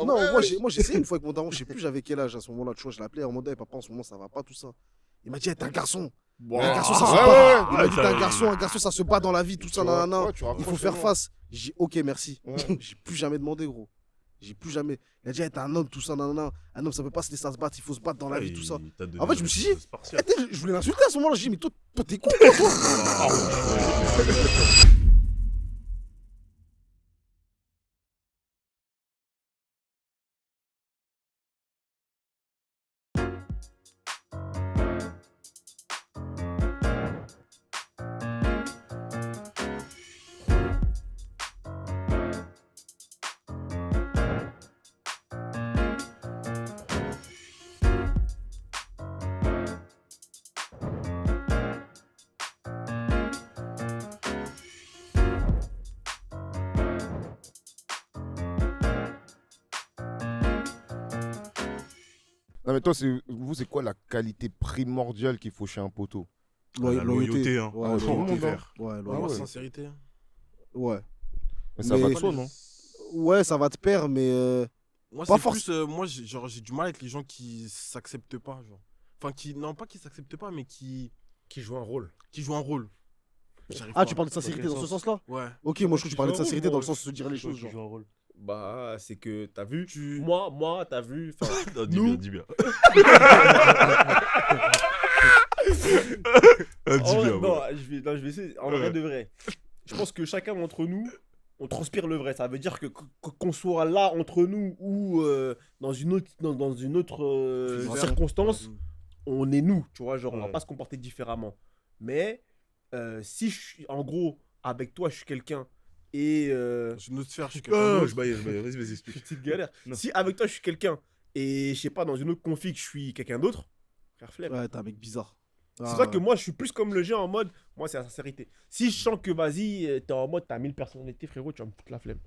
Non, moi j'ai essayé une fois avec mon daron, je sais plus j'avais quel âge à ce moment-là, tu vois, je l'appelais en mode, hey, papa, en ce moment ça va pas, tout ça. Il m'a dit, hey, t'es un garçon. Un garçon, ça se bat. Il m'a dit, t'es un garçon, ça se bat dans la vie, tout ça, nanana. Il faut faire face. J'ai dit, ok, merci. J'ai plus jamais demandé, gros. J'ai plus jamais. Il a dit, hey, t'es un homme, tout ça, nanana. Un homme, ça peut pas se laisser se battre, il faut se battre dans la vie, tout ça. En fait, je me suis dit, je voulais l'insulter à ce moment-là. J'ai dit, mais toi, t'es con, toi. Non, mais toi, vous, c'est quoi la qualité primordiale qu'il faut chez un poteau? La loyauté, hein. Ouais, tout le monde, hein. Ouais, La sincérité. Ouais. Mais ça va de soi, non? Ouais, ça va te perdre, mais. Moi, Pas c'est plus. Moi, j'ai du mal avec les gens qui s'acceptent pas. Genre. Enfin, non, pas qui s'acceptent pas, mais qui jouent un rôle. Qui jouent un rôle. Ah, tu parles de sincérité dans ce sens-là? Ouais. Ok, moi je trouve que tu parlais de sincérité dans le sens où se dire les choses. Qui joue un rôle. Bah, c'est que t'as vu, Tu- moi, t'as vu. Non, dis Nous- bien, dis bien. Non, je vais essayer. En vrai de vrai. Je pense que chacun d'entre nous, on transpire le vrai. Ça veut dire que qu'on soit là entre nous ou dans une autre, circonstance, on est nous. Tu vois, genre, on va Ouais. pas se comporter différemment. Mais si je suis, en gros, avec toi, je suis quelqu'un et Je ne te faire. Je suis Je baille, vas-y, explique. petite galère. Non. Si avec toi, je suis quelqu'un et je sais pas, dans une autre config, je suis quelqu'un d'autre, frère flemme. Ouais, t'es un mec bizarre. C'est vrai que moi, je suis plus comme le jeu en mode, moi, c'est la sincérité. Si je sens que, vas-y, t'es en mode, t'as 1000 personnalités, frérot, tu vas me foutre la flemme.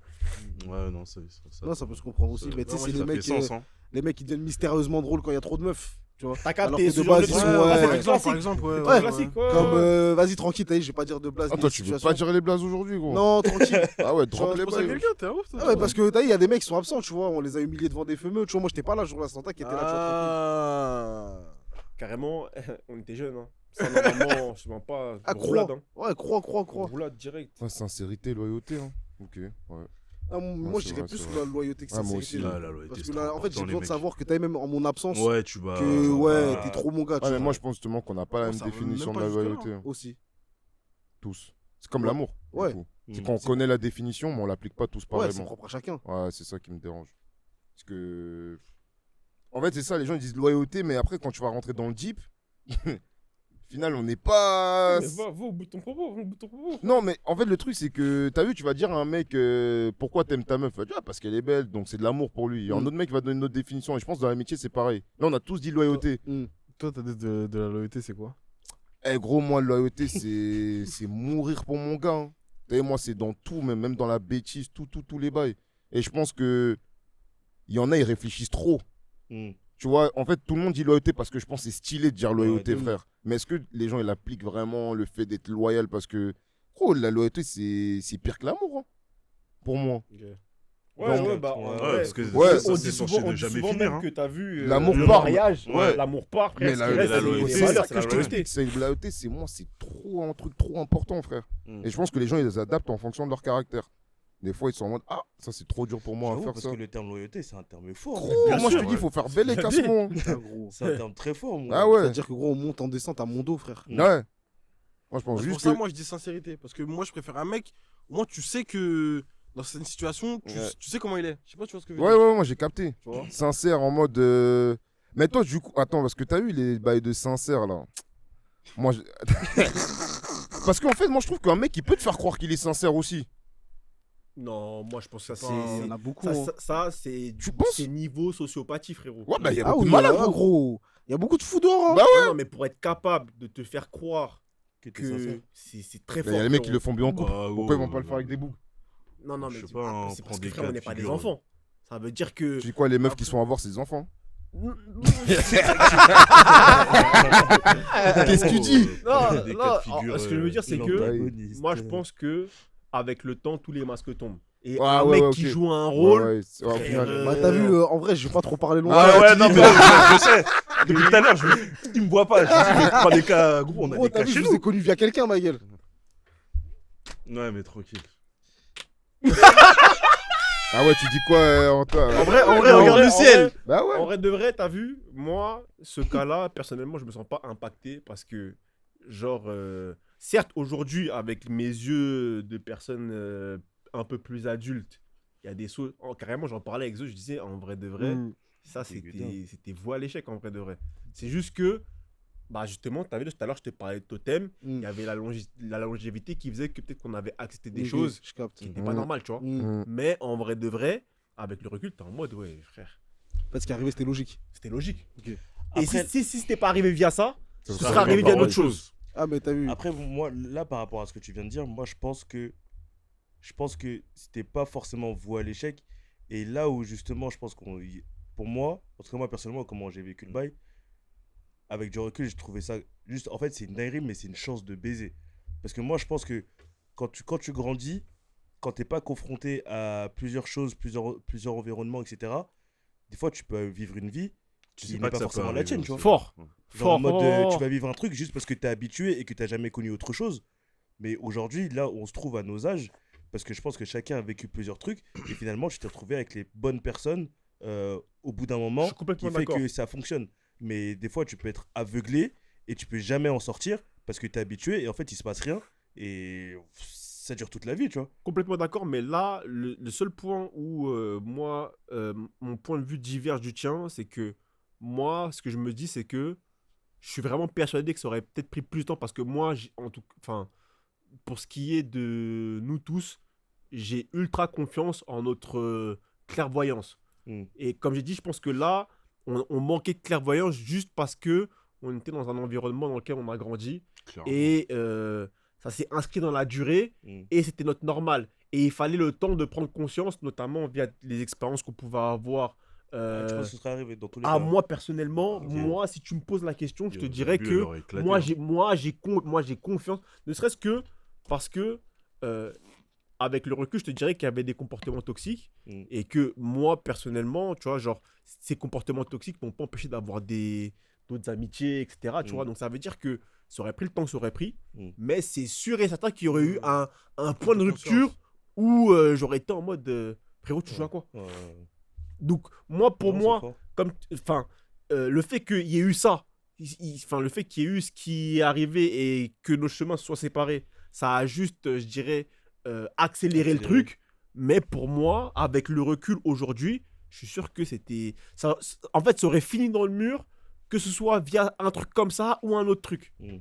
Ouais, non, ça. Non, ça peut se comprendre aussi. Mais tu sais, c'est ça fait sens, hein. les mecs qui deviennent mystérieusement drôles quand il y a trop de meufs. Tu vois. T'as Alors capté, que ce de genre base, de ils truc. sont, ouais. Par exemple, ouais. Ouais, classique, ouais. Comme, vas-y, tranquille, t'as dit, je vais pas dire de blague. Ah, toi, tu veux pas dire les blazes aujourd'hui, gros? Non, tranquille. Ah ouais, drop Tu les vois, bails. quelqu'un, t'es un ouf, toi. Ah ouais, parce que t'as dit, il y a des mecs qui sont absents, tu vois. On les a humiliés devant des fumeux. Tu vois, moi, j'étais pas là, je jour là, Santa qui était là, tu vois. Ah. Carrément, on était jeunes, hein. Ça, normalement, je mens pas. Ah, roulade, croix. hein. Ouais, croix. Roulade direct. Ouais, sincérité, loyauté, hein. Ok, ouais. Ah, moi, c'est je dirais vrai, plus c'est la loyauté que Ah, moi sincérité. aussi. là. Ah, la loyauté, Parce c'est que là, trop en fait, j'ai important, besoin de les savoir que t'as même en mon absence Ouais, tu vas. que ouais, Ah. t'es trop mon gars. tu Ouais, mais vois. moi, je pense justement qu'on n'a pas la Non, même ça va définition même de pas la jusque-là, loyauté, hein. Aussi. Tous. C'est comme Ouais. l'amour. du Ouais. coup. C'est Mm. qu'on connaît la définition, mais on l'applique pas tous Ouais, c'est pareillement. propre à chacun. Ouais, c'est ça qui me dérange. Parce que. En fait, c'est ça, les gens ils disent loyauté, mais après, quand tu vas rentrer dans le deep, au final, on n'est pas. Mais va au bout de ton propos, va au bout de ton propos. Non, mais en fait, le truc, c'est que t'as vu, tu vas dire à un mec pourquoi t'aimes ta meuf. Il va dire, ah, parce qu'elle est belle, donc c'est de l'amour pour lui. Et un autre mec va donner une autre définition. Et je pense que dans l'amitié, c'est pareil. Là, on a tous dit loyauté. Toi, t'as dit de la loyauté, c'est quoi? Eh, gros, moi, loyauté, c'est mourir pour mon gars. Hein. T'as vu, moi, c'est dans tout, même dans la bêtise, tous les bails. Et je pense que. Il y en a, ils réfléchissent trop. Mm. Tu vois, en fait, tout le monde dit loyauté parce que je pense que c'est stylé de dire loyauté, Ouais, frère. Mais est-ce que les gens, ils appliquent vraiment le fait d'être loyal? Parce que, gros, la loyauté, c'est pire que l'amour, hein, pour moi. Ouais, bah, Ouais, en Ouais, vrai, parce que Ouais, ça, on c'est dit censé souvent, ne jamais même finir. Hein. que t'as vu L'amour le part, mariage, ouais. l'amour part, frère. Mais Ce la qui reste, c'est loyauté, les c'est valeurs, ça c'est que la je loyauté. t'explique. C'est la loyauté, c'est moi, c'est trop un truc trop important, frère. Mm. Et je pense que les gens, ils les adaptent en fonction de leur caractère. Des fois, ils sont en mode, ah, ça, c'est trop dur pour moi à J'avoue, faire parce ça. que le terme loyauté, c'est un terme fort. Gros, Bien moi, sûr, je te dis, il ouais. faut faire bel écassement. Ah, gros. C'est un terme très fort, moi. Ah ouais. C'est-à-dire que gros, on monte en descente à mon dos, frère. Mm. Ouais. Moi, je pense C'est pour juste ça, que. moi, je dis sincérité. Parce que moi, je préfère un mec. Moi, tu sais que dans certaines situations, Ouais. tu sais comment il est. Je sais pas, tu vois ce que je veux Ouais, dire. ouais, moi, j'ai capté. Tu vois. Sincère en mode. Mais toi, du coup, attends, parce que t'as eu les bails de sincère là. Moi, parce qu'en fait, moi, je trouve qu'un mec, il peut te faire croire qu'il est sincère aussi. Non, moi je pense que ça pas- Il y en c'est. a beaucoup. Ça, hein. ça, c'est Tu penses? c'est niveau sociopathie, frérot. Ouais, bah, il y a Ah beaucoup oui, de malades, ah, gros. gros. Il y a beaucoup de fous dehors. Hein. Bah Non, non, mais pour être capable de te faire croire Que t'es que sincère. c'est très Il fort. y a les mecs qui frérot. le font bien en couple. Bah, Pourquoi ils ouais, vont pas le faire avec des boucs? Non, non, mais Je sais pas, hein, c'est prends parce que des frère, on cas n'est de pas des figure. enfants. Ça veut dire que. Tu dis quoi, les meufs qui sont à voir, c'est des enfants? Qu'est-ce que tu dis? Non, Des non, cas de figure, ce que je veux dire, c'est que l'antagoniste. moi, je pense que avec le temps, tous les masques tombent. et Ouais, un ouais, mec ouais, qui ok. joue un rôle. Au final, Bah, t'as vu, en vrai, je vais pas trop parler longtemps. Ah ouais, Tu non, dis mais que- je sais. Depuis tout à l'heure, tu me vois pas. Je dis, mais prends des cas, gros, on a Gros, des t'as cas vu, chez je vous ai nous. connu via quelqu'un, ma gueule. Ouais, mais tranquille. Ah ouais, tu dis quoi, Antoine? En vrai, regarde le ciel. Bah ouais. En vrai de vrai, t'as vu, moi, ce cas-là, personnellement, je me sens pas impacté parce que, genre, certes, aujourd'hui, avec mes yeux de personne un peu plus adulte, il y a des choses. Carrément, j'en parlais avec eux, je disais, en vrai de vrai, ça, c'était voué à l'échec, en vrai de vrai. C'est juste que, bah, justement, t'as vu, tout à l'heure, je te parlais de totem, il y avait la longévité qui faisait que peut-être qu'on avait accepté des choses Je capte. qui n'étaient pas normales, tu vois. Mais en vrai de vrai, avec le recul, t'es en mode, ouais, frère. En fait, ce qui est arrivé, c'était logique. C'était logique. Ok. Et Après- si c'était pas arrivé via ça, Ça ce serait serait arrivé via par d'autres autre choses. Ah, mais t'as vu. Après, moi, là, par rapport à ce que tu viens de dire, moi, je pense que c'était pas forcément voué à l'échec. Et là où, justement, je pense pour moi, en tout cas, moi, personnellement, comment j'ai vécu le bail, avec du recul, j'ai trouvé ça juste. En fait, c'est une dinguerie, mais c'est une chance de baiser. Parce que moi, je pense que quand tu grandis, quand t'es pas confronté à plusieurs choses, plusieurs environnements, etc., des fois, tu peux vivre une vie Tu qui sais n'est pas pas que ça forcément peut la arriver tienne, tu aussi. vois. Fort. Genre en mode, fort. tu vas vivre un truc juste parce que tu es habitué et que tu n'as jamais connu autre chose. Mais aujourd'hui, là où on se trouve à nos âges, parce que je pense que chacun a vécu plusieurs trucs, et finalement, tu t'es retrouvé avec les bonnes personnes au bout d'un Je moment suis complètement qui fait d'accord. que ça fonctionne. Mais des fois, tu peux être aveuglé et tu peux jamais en sortir parce que tu es habitué et en fait, il se passe rien et ça dure toute la vie, tu vois. Complètement d'accord, mais là, le seul point où moi, mon point de vue diverge du tien, c'est que moi, ce que je me dis, c'est que je suis vraiment persuadé que ça aurait peut-être pris plus de temps parce que moi, enfin, pour ce qui est de nous tous, j'ai ultra confiance en notre clairvoyance. Mm. Et comme j'ai dit, je pense que là, on manquait de clairvoyance juste parce que on était dans un environnement dans lequel on a grandi Clairement. et ça s'est inscrit dans la durée Mm. et c'était notre normal. Et il fallait le temps de prendre conscience, notamment via les expériences qu'on pouvait avoir. Tu penses que ce serait arrivé dans tous les À cas. moi personnellement, Ok. moi, si tu me poses la question, je te Le dirais but, que elle aurait éclaté, moi, hein. j'ai confiance, ne serait-ce que parce que avec le recul, je te dirais qu'il y avait des comportements toxiques Mm. et que moi, personnellement, tu vois, genre, ces comportements toxiques m'ont pas empêché d'avoir d'autres amitiés, etc. Tu Mm. vois, donc ça veut dire que ça aurait pris le temps que ça aurait pris, Mm. mais c'est sûr et certain qu'il y aurait eu un point de de rupture conscience. où j'aurais été en mode frérot, tu joues à quoi? Donc, moi, pour Non, c'est moi, fort. comme, enfin, le fait qu'il y ait eu ça, enfin, le fait qu'il y ait eu ce qui est arrivé et que nos chemins se soient séparés, ça a juste, je dirais, accéléré le Accéléré. truc. Mais pour moi, avec le recul aujourd'hui, je suis sûr que c'était. En fait, ça aurait fini dans le mur, que ce soit via un truc comme ça ou un autre truc. Mm.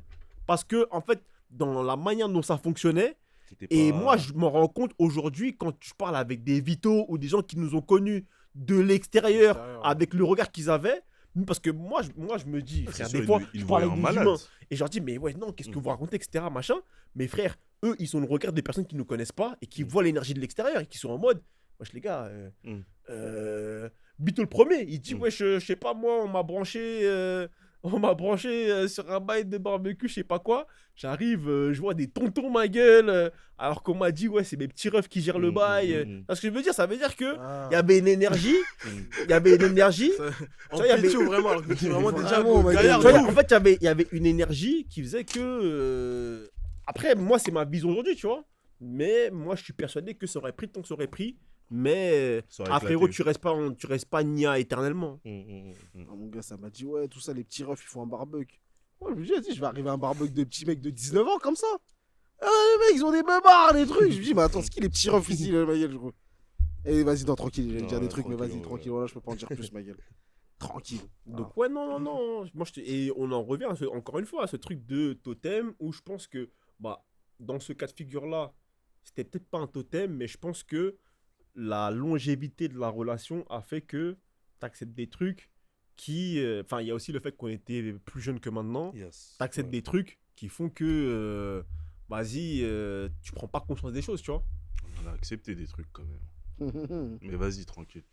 Parce que, en fait, dans la manière dont ça fonctionnait, C'était et pas- moi, je m'en rends compte aujourd'hui quand je parle avec des Vito ou des gens qui nous ont connus de l'extérieur, L'extérieur, avec le regard qu'ils avaient. Parce que moi, je me dis, C'est frère, sûr, des fois, ils je nous parle voyaient avec en des malade. humains et je leur dis, mais ouais, non, qu'est-ce que vous racontez, etc. Machin. Mais frère, eux, ils sont le regard des personnes qui ne nous connaissent pas et qui voient l'énergie de l'extérieur et qui sont en mode, wesh les gars, Vito le premier, il dit, wesh, je sais pas, moi, on m'a branché sur un bail de barbecue, je sais pas quoi. J'arrive, je vois des tontons ma gueule, alors qu'on m'a dit, ouais, c'est mes petits refs qui gèrent le bail. Parce que je veux dire, ça veut dire que il y avait une énergie, il y avait une énergie. En vois, il y avait- pétio, vraiment, alors que t'es vraiment déjà Vraiment, mec. gaillard Tu vois, de en ouf. fait, il y avait une énergie qui faisait que. Après, moi, c'est ma vision aujourd'hui, tu vois. Mais moi, je suis persuadé que ça aurait pris le temps que ça aurait pris. Mais. Ça aurait Ah, frérot, éclaté. tu restes pas Nia éternellement. Ah, mon gars, ça m'a dit, ouais, tout ça, les petits refs, ils font un barbecue. Ouais, je me dis, je vais arriver à un barbecue de petits mecs de 19 ans comme ça. Ah, les mecs, ils ont des beubards, des trucs. Je me dis, mais attends, c'est qui les petits refs ici, là, ma gueule, je crois. Eh, vas-y, non, tranquille, j'allais Non, dire des ouais, trucs, mais tranquille, vas-y, ouais. tranquille, voilà, je peux pas en dire plus, ma gueule. Tranquille. Donc, ouais, non. Moi, et on en revient encore une fois à ce truc de totem où je pense que, bah, dans ce cas de figure-là, c'était peut-être pas un totem, mais je pense que la longévité de la relation a fait que tu acceptes des trucs qui. Enfin, il y a aussi le fait qu'on était plus jeunes que maintenant. Yes. Tu acceptes Ouais. des trucs qui font que. Vas-y, tu prends pas conscience des choses, tu vois. On a accepté des trucs quand même. gang, Mais vas-y, tranquille.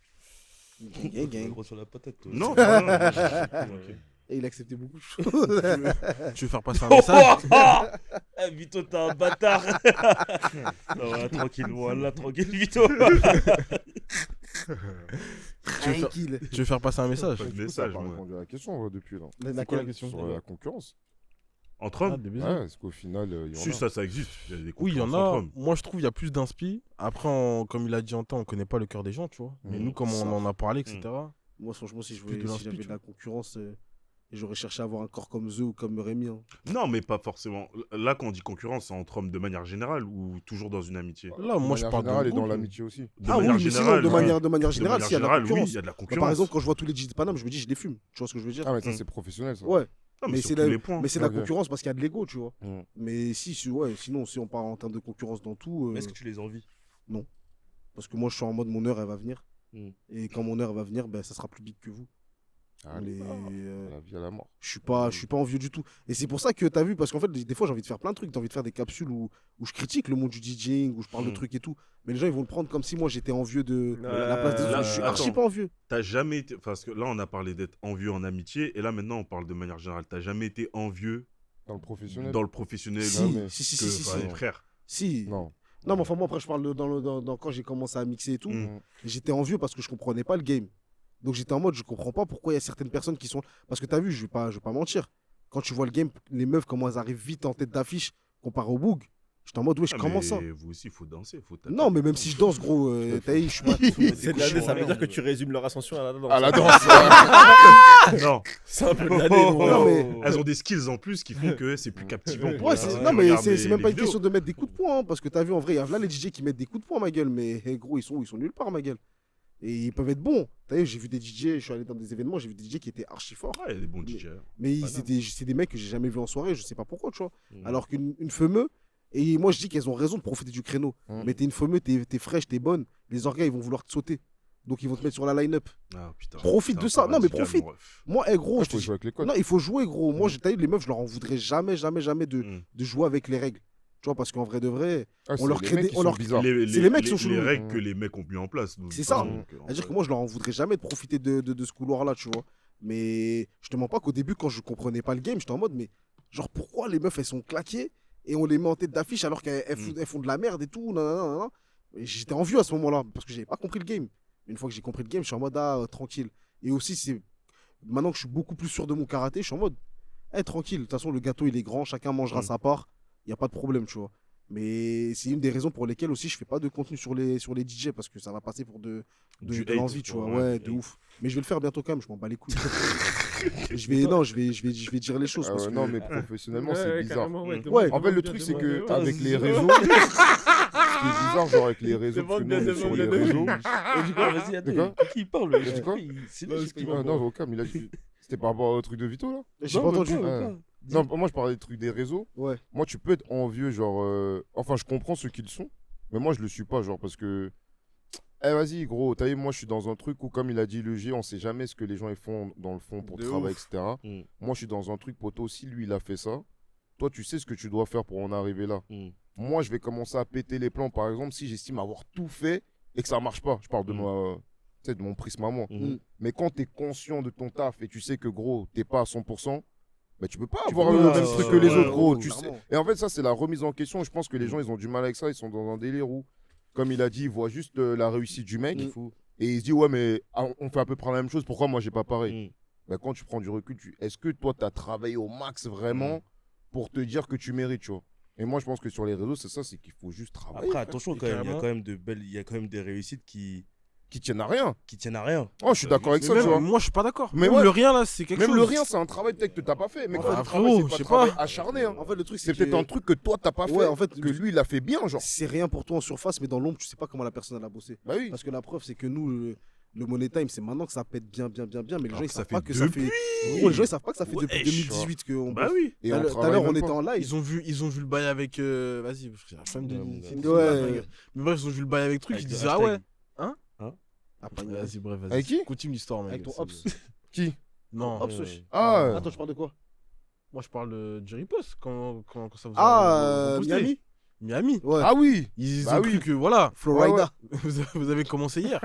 gang. Gros sur la patate, toi. Non, pas là, tranquille. Et il acceptait beaucoup de choses. Tu veux faire passer un message? Eh, Vito, t'es un bâtard. Non, voilà, tranquille, voilà, tranquille, Vito. Tranquille. Tu veux faire passer un message? Pas de T'as message, pas moi. répondu à la question depuis là. Laquelle question? Sur la concurrence. Entre hommes Des bisous. Ouais, est-ce qu'au final, il y en Si, a ça existe. Il y a des Oui, il y en concurrences entre a. hommes. Moi, je trouve qu'il y a plus d'inspi. Après, comme il a dit en temps, on connaît pas le cœur des gens, tu vois. Mais nous, comme on en a parlé, etc. Moi, franchement, si Plus de l'inspi, j'avais tu de la concurrence, j'aurais cherché à avoir un corps comme The ou comme Rémi. Hein. Non, mais pas forcément. Là, quand on dit concurrence, c'est entre hommes de manière générale ou toujours dans une amitié? Là, moi, je manière parle générale de et dans groupe. l'amitié aussi. De Ah oui, manière mais sinon, générale, de ouais. manière De générale, s'il y a de la oui, concurrence. il y a de la Bah, concurrence. par exemple, quand je vois tous les DJ de Paname, je me dis, je les fume. Tu vois ce que je veux dire? Ah, mais ça, c'est professionnel ça. Ouais, Non, mais sur c'est tous la- les points. mais c'est de la Ok. concurrence parce qu'il y a de l'ego, tu vois. Mm. Mais sinon, si on parle en termes de concurrence dans tout, Est-ce que tu les envies? parce que moi, je suis en mode mon heure, elle va venir. Mm. Et quand mon heure elle va venir, ben, ça sera plus big que vous. Allez, Mais, la vie à la mort. je suis pas envieux du tout. Et c'est pour ça que t'as vu, parce qu'en fait, des fois, j'ai envie de faire plein de trucs. T'as envie de faire des capsules où je critique le monde du DJing, où je parle de trucs et tout. Mais les gens, ils vont le prendre comme si moi, j'étais envieux de la place des là, autres. Je suis attends. archi pas envieux. T'as jamais été. Parce que là, on a parlé d'être envieux en amitié. Et là, maintenant, on parle de manière générale. T'as jamais été envieux Dans le professionnel. dans le professionnel Si, non, mais- si, que si. les frères. Si. Non. Non, mais enfin, moi, après, je parle quand j'ai commencé à mixer et tout. Mm. J'étais envieux parce que je comprenais pas le game. Donc, j'étais en mode, je comprends pas pourquoi il y a certaines personnes qui sont. Parce que t'as vu, je vais pas mentir. Quand tu vois le game, les meufs, comment elles arrivent vite en tête d'affiche comparé au boug. J'étais en mode, wesh, Ah, comment mais ça? vous aussi, il faut danser. Faut taper. Non, mais même si je danse, gros, t'as vu, je suis pas. C'est de l'année, ça veut dire que tu résumes leur ascension à la danse. À la danse. Non. C'est un peu de l'année, gros. Non, mais- Elles ont des skills en plus qui font que c'est plus captivant. pour Ouais, les personnes non, qui mais regardent c'est même les pas une vidéos. question de mettre des coups de poing, hein, parce que t'as vu, en vrai, il y a là les DJ qui mettent des coups de poing, ma gueule, mais gros, ils sont nulle part, ma gueule. Et ils peuvent être bons. T'as vu, j'ai vu des DJ, je suis allé dans des événements, j'ai vu des DJ qui étaient archi forts. Ouais, il y a des bons DJ. Mais Pas c'est des mecs que j'ai jamais vus en soirée, je sais pas pourquoi, tu vois. Mm. Alors qu'une femeuse, et moi je dis qu'elles ont raison de profiter du créneau. Mm. Mais t'es une femeuse, t'es fraîche, t'es bonne, les orgas ils vont vouloir te sauter. Donc ils vont te mettre sur la line-up. Ah, putain. Profite C'est de un ça. peu Non, mais radical, profite. mon ref. Moi, gros, Il je te faut dis. jouer avec les codes. Non, il faut jouer, gros. Moi, t'as vu, les meufs, je leur en voudrais jamais de Mm. jouer avec les règles. Tu vois, parce qu'en vrai de vrai, Ah, on c'est leur les crée mecs des- qui on sont leur- bizarres. C'est les mecs qui sont Les chelous. règles que les mecs ont mis en place. donc, C'est ça. donc, en C'est-à-dire que vrai. moi, je leur en voudrais jamais de profiter de ce couloir-là, tu vois. Mais je te mens pas qu'au début, quand je comprenais pas le game, j'étais en mode, mais genre, pourquoi les meufs, elles sont claquées et on les met en tête d'affiche alors qu'elles font de la merde et tout. Nanana. Et j'étais envieux à ce moment-là parce que j'avais pas compris le game. Une fois que j'ai compris le game, je suis en mode, tranquille. Et aussi, c'est maintenant que je suis beaucoup plus sûr de mon karaté, je suis en mode, tranquille. De toute façon, le gâteau, il est grand, chacun mangera sa part. Il n'y a pas de problème, tu vois. Mais c'est une des raisons pour lesquelles aussi je fais pas de contenu sur les DJ parce que ça va passer pour de Du l'envie, hate, tu vois. ouais, Ouais, du de hate. ouf. Mais je vais le faire bientôt quand même, je m'en bats les couilles. je vais dire les choses. Ah parce ouais, que... non, mais professionnellement, c'est bizarre. Ouais. En fait, le truc, c'est que Ah, avec les zéro. réseaux, ce qui est bizarre, genre avec les réseaux, parce que nous, on est sur les réseaux. Du coup, vas-y, De quoi attends, qui parle De quoi C'est Non, lui, excuse-moi. Ah, non, au calme, il a dit. C'était par rapport au truc de Vito, là J'ai pas Non, mais entendu. quoi, Ouais. quoi Non, moi, je parlais des trucs des réseaux. Ouais. Moi, tu peux être envieux, genre. Enfin, je comprends ceux qu'ils sont, mais moi, je le suis pas, genre, parce que. Eh, vas-y, gros, t'as vu, moi, je suis dans un truc où, comme il a dit le G, on sait jamais ce que les gens ils font dans le fond pour De travailler, ouf. etc. Mm. Moi, je suis dans un truc, poto, si lui, il a fait ça, toi, tu sais ce que tu dois faire pour en arriver là. Mm. Moi, je vais commencer à péter les plans, par exemple, si j'estime avoir tout fait et que ça marche pas. Je parle de, tu sais, de mon prisme à moi. Mhm. Mais quand tu es conscient de ton taf et tu sais que, gros, t'es pas à 100%, bah, tu peux pas Tu avoir peux le pas, même truc que les ouais, autres, gros. ouais, Tu sais. clairement. Et en fait, ça, c'est la remise en question. Je pense que les gens, ils ont du mal avec ça. Ils sont dans un délire où, comme il a dit, ils voient juste la réussite du mec. Mm. Fou. Et ils se disent, ouais, mais on fait à peu près la même chose. Pourquoi moi, j'ai pas pareil Mm. Bah, quand tu prends du recul, est-ce que toi, tu as travaillé au max vraiment pour te dire que tu mérites, tu vois. Et moi, je pense que sur les réseaux, c'est ça, c'est qu'il faut juste travailler. Après, attention, quand même, il y a carrément. quand même de belles, il y a quand même des réussites qui tiennent à rien. tiennent à rien. Oh, je suis d'accord avec Mais ça, tu même, vois. moi, je suis pas d'accord. Mais Même ouais. le rien, là, c'est quelque Même chose. le rien, c'est un travail peut-être que t'as pas fait. Mais quand Ah, le travail, frérot, c'est je pas sais un travail pas. acharné. Hein. En fait, le truc, C'est c'est peut-être que un truc que toi, t'as pas fait, Ouais, en fait, que lui, il a fait bien, genre. c'est rien pour toi en surface, mais dans l'ombre, tu sais pas comment la personne elle a bossé. Bah oui. Parce que la preuve, c'est que nous, le Money Time, c'est maintenant que ça pète bien, mais les Alors gens, ils que ça savent fait pas que ça fait. depuis. Gros, les gens, ils savent pas que ça fait depuis Wesh. 2018 qu'on Bah bosse. oui. Et Tout on à l'heure, travaille on même était pas. en live. Ils ont vu le bail avec. Vas-y, j'ai la flemme de. Ouais, mon gars. c'est une Ouais. blague, ma gueule. Mais bref, ils ont vu le bail avec truc, Avec ils le disaient, ah hashtag. ouais. Ah, pas une- Vas-y, bref, vas-y. Avec qui Continue l'histoire, mec. Avec ton c'est- Ops. Qui Non. Ops, wesh. Ah, Attends, je parle de quoi Moi, je parle de Jerry Post quand ça vous a Ah, boosté. Miami Miami. Ouais. Ah oui. Ils Bah ont oui. cru que voilà, Florida. vous avez commencé hier.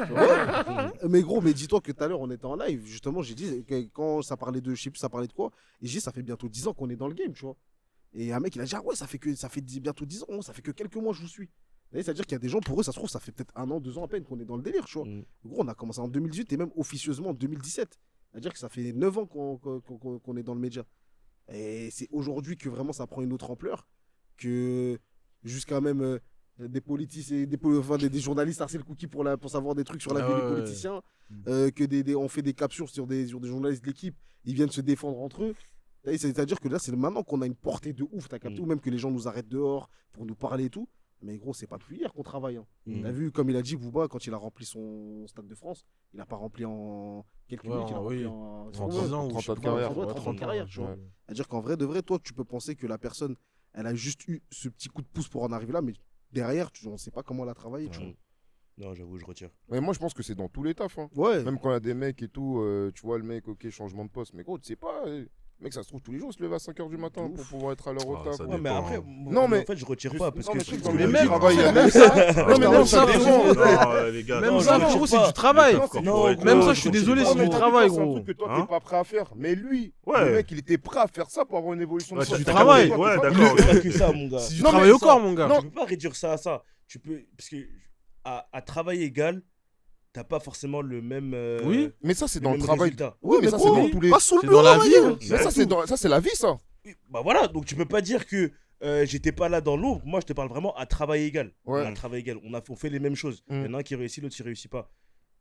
Mais gros, mais dis-toi que tout à l'heure, on était en live. Justement, j'ai dit, que quand ça parlait de, je sais plus, ça parlait de quoi. Et j'ai dit, ça fait bientôt 10 ans qu'on est dans le game, tu vois. Et un mec, il a dit, ah ouais, ça fait bientôt 10 ans, ça fait que quelques mois que je vous suis. C'est-à-dire qu'il y a des gens, pour eux, ça se trouve, ça fait peut-être 1 an, 2 ans à peine qu'on est dans le délire, tu vois. Gros, on a commencé en 2018 et même officieusement en 2017. C'est-à-dire que ça fait 9 ans qu'on est dans le média. Et c'est aujourd'hui que vraiment ça prend une autre ampleur, que jusqu'à même des politiciens, des journalistes harcèlent Cookie pour savoir des trucs sur la vie des politiciens, que on fait des captures sur des journalistes de l'équipe, ils viennent se défendre entre eux. C'est-à-dire que là, c'est maintenant qu'on a une portée de ouf, t'as capté, ou même que les gens nous arrêtent dehors pour nous parler et tout. Mais gros, c'est pas depuis hier qu'on travaille. Hein. T'as vu, comme il a dit, Bouba, quand il a rempli son Stade de France, il a pas rempli en quelques minutes, il a rempli en 30 ans ou 30 ans de carrière. 30 ans de carrière, tu vois. C'est-à-dire qu'en vrai, de vrai, toi, tu peux penser que la personne, elle a juste eu ce petit coup de pouce pour en arriver là, mais derrière, on ne sait pas comment elle a travaillé. Tu vois. Non, j'avoue, je retire. Mais moi, je pense que c'est dans tous les tafs. Hein. Ouais. Même quand il y a des mecs et tout, tu vois le mec, ok, changement de poste. Mais gros, tu sais pas, mec, ça se trouve tous les jours, se lever à 5h du matin pour pouvoir être à l'heure au taf. ça Ouais, mais après, Non, mais- en fait, je retire pas parce Non, que mais je dans mais le même- travail, il y a même même ça- ça. non, mais même ça, dépend. les gars, Même non, ça, je- frérot, c'est du travail. Non, Même ça, je suis désolé, c'est Non, mais du t'as vu, travail, c'est un gros. truc que toi, Hein t'es pas prêt à faire. Mais lui, Ouais. le mec, il était prêt à faire ça pour avoir une évolution de Ouais, poste. du T'as travail. capté, toi, Ouais, t'es pas- d'accord. C'est pas que ça, mon gars. C'est du Non, travail mais au corps, mon gars. Tu peux pas réduire ça à ça. Tu peux, parce que à travail égal, t'as pas forcément le même. Oui. Mais ça, c'est le dans le même travail. résultat. Oui, mais ça, c'est dans tous les. Pas sous le C'est bureau, dans la on va vie, dire. hein. Mais ça, c'est la vie, ça. Oui, bah voilà, donc tu peux pas dire que j'étais pas là dans l'ombre. Moi, je te parle vraiment à travail égal. Ouais. À travail égal. On fait les mêmes choses. Il y Mm. en a un qui réussit, l'autre qui réussit pas.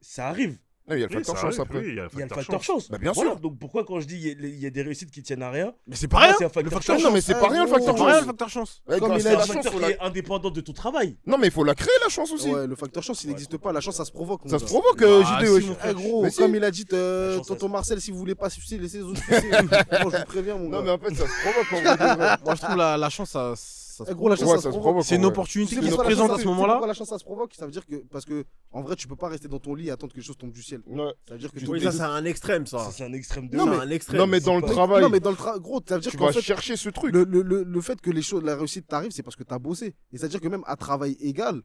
Ça arrive. Non, il y a le Oui, facteur ça chance arrive, après. oui, il y a Il y a le facteur facteur chance. chance. Bah, bien Voilà, sûr. donc pourquoi quand je dis il y a des réussites qui tiennent à rien, Mais c'est pas pour moi, rien. c'est un Le facteur facteur chance. Non, mais c'est pas rien le facteur C'est pas rien, le chance. facteur chance. Ouais, Comme grâce il a à dit, la C'est un chance, facteur faut qui la- est indépendant de ton travail. Non, mais il faut la créer, la chance aussi. Ouais, le facteur chance, il n'existe pas. La chance, ça se provoque. Ça mon se gars. provoque, Ah, JD, si, wesh. mon Eh gros, Mais si. comme il a dit, chance, tonton ça- Marcel, si vous voulez pas sucer, laissez les autres sucer. Moi, je vous préviens, mon Non, gars. mais en fait, ça se provoque en vrai de vrai. Moi, je trouve la chance, ça se Eh gros, la chance, Ouais, ça se ça se provoque. provoque. c'est une en vrai. opportunité Tu sais qui se pourquoi la présente chance, à ce tu sais moment-là. pourquoi la chance, ça se provoque, ça veut dire que. Parce que, en vrai, tu peux pas rester dans ton lit et attendre que quelque chose tombe du ciel. Ouais. Ça veut dire que Oui, ça, c'est un extrême, ça. Ça, c'est un extrême de Non, ouf. mais- C'est un extrême. Non, mais dans le pas- travail, Non, mais dans le travail, gros, ça veut dire tu qu'en vas fait, chercher ce truc. le fait que la réussite t'arrive, c'est parce que tu as bossé. Et c'est-à-dire que même à travail égal,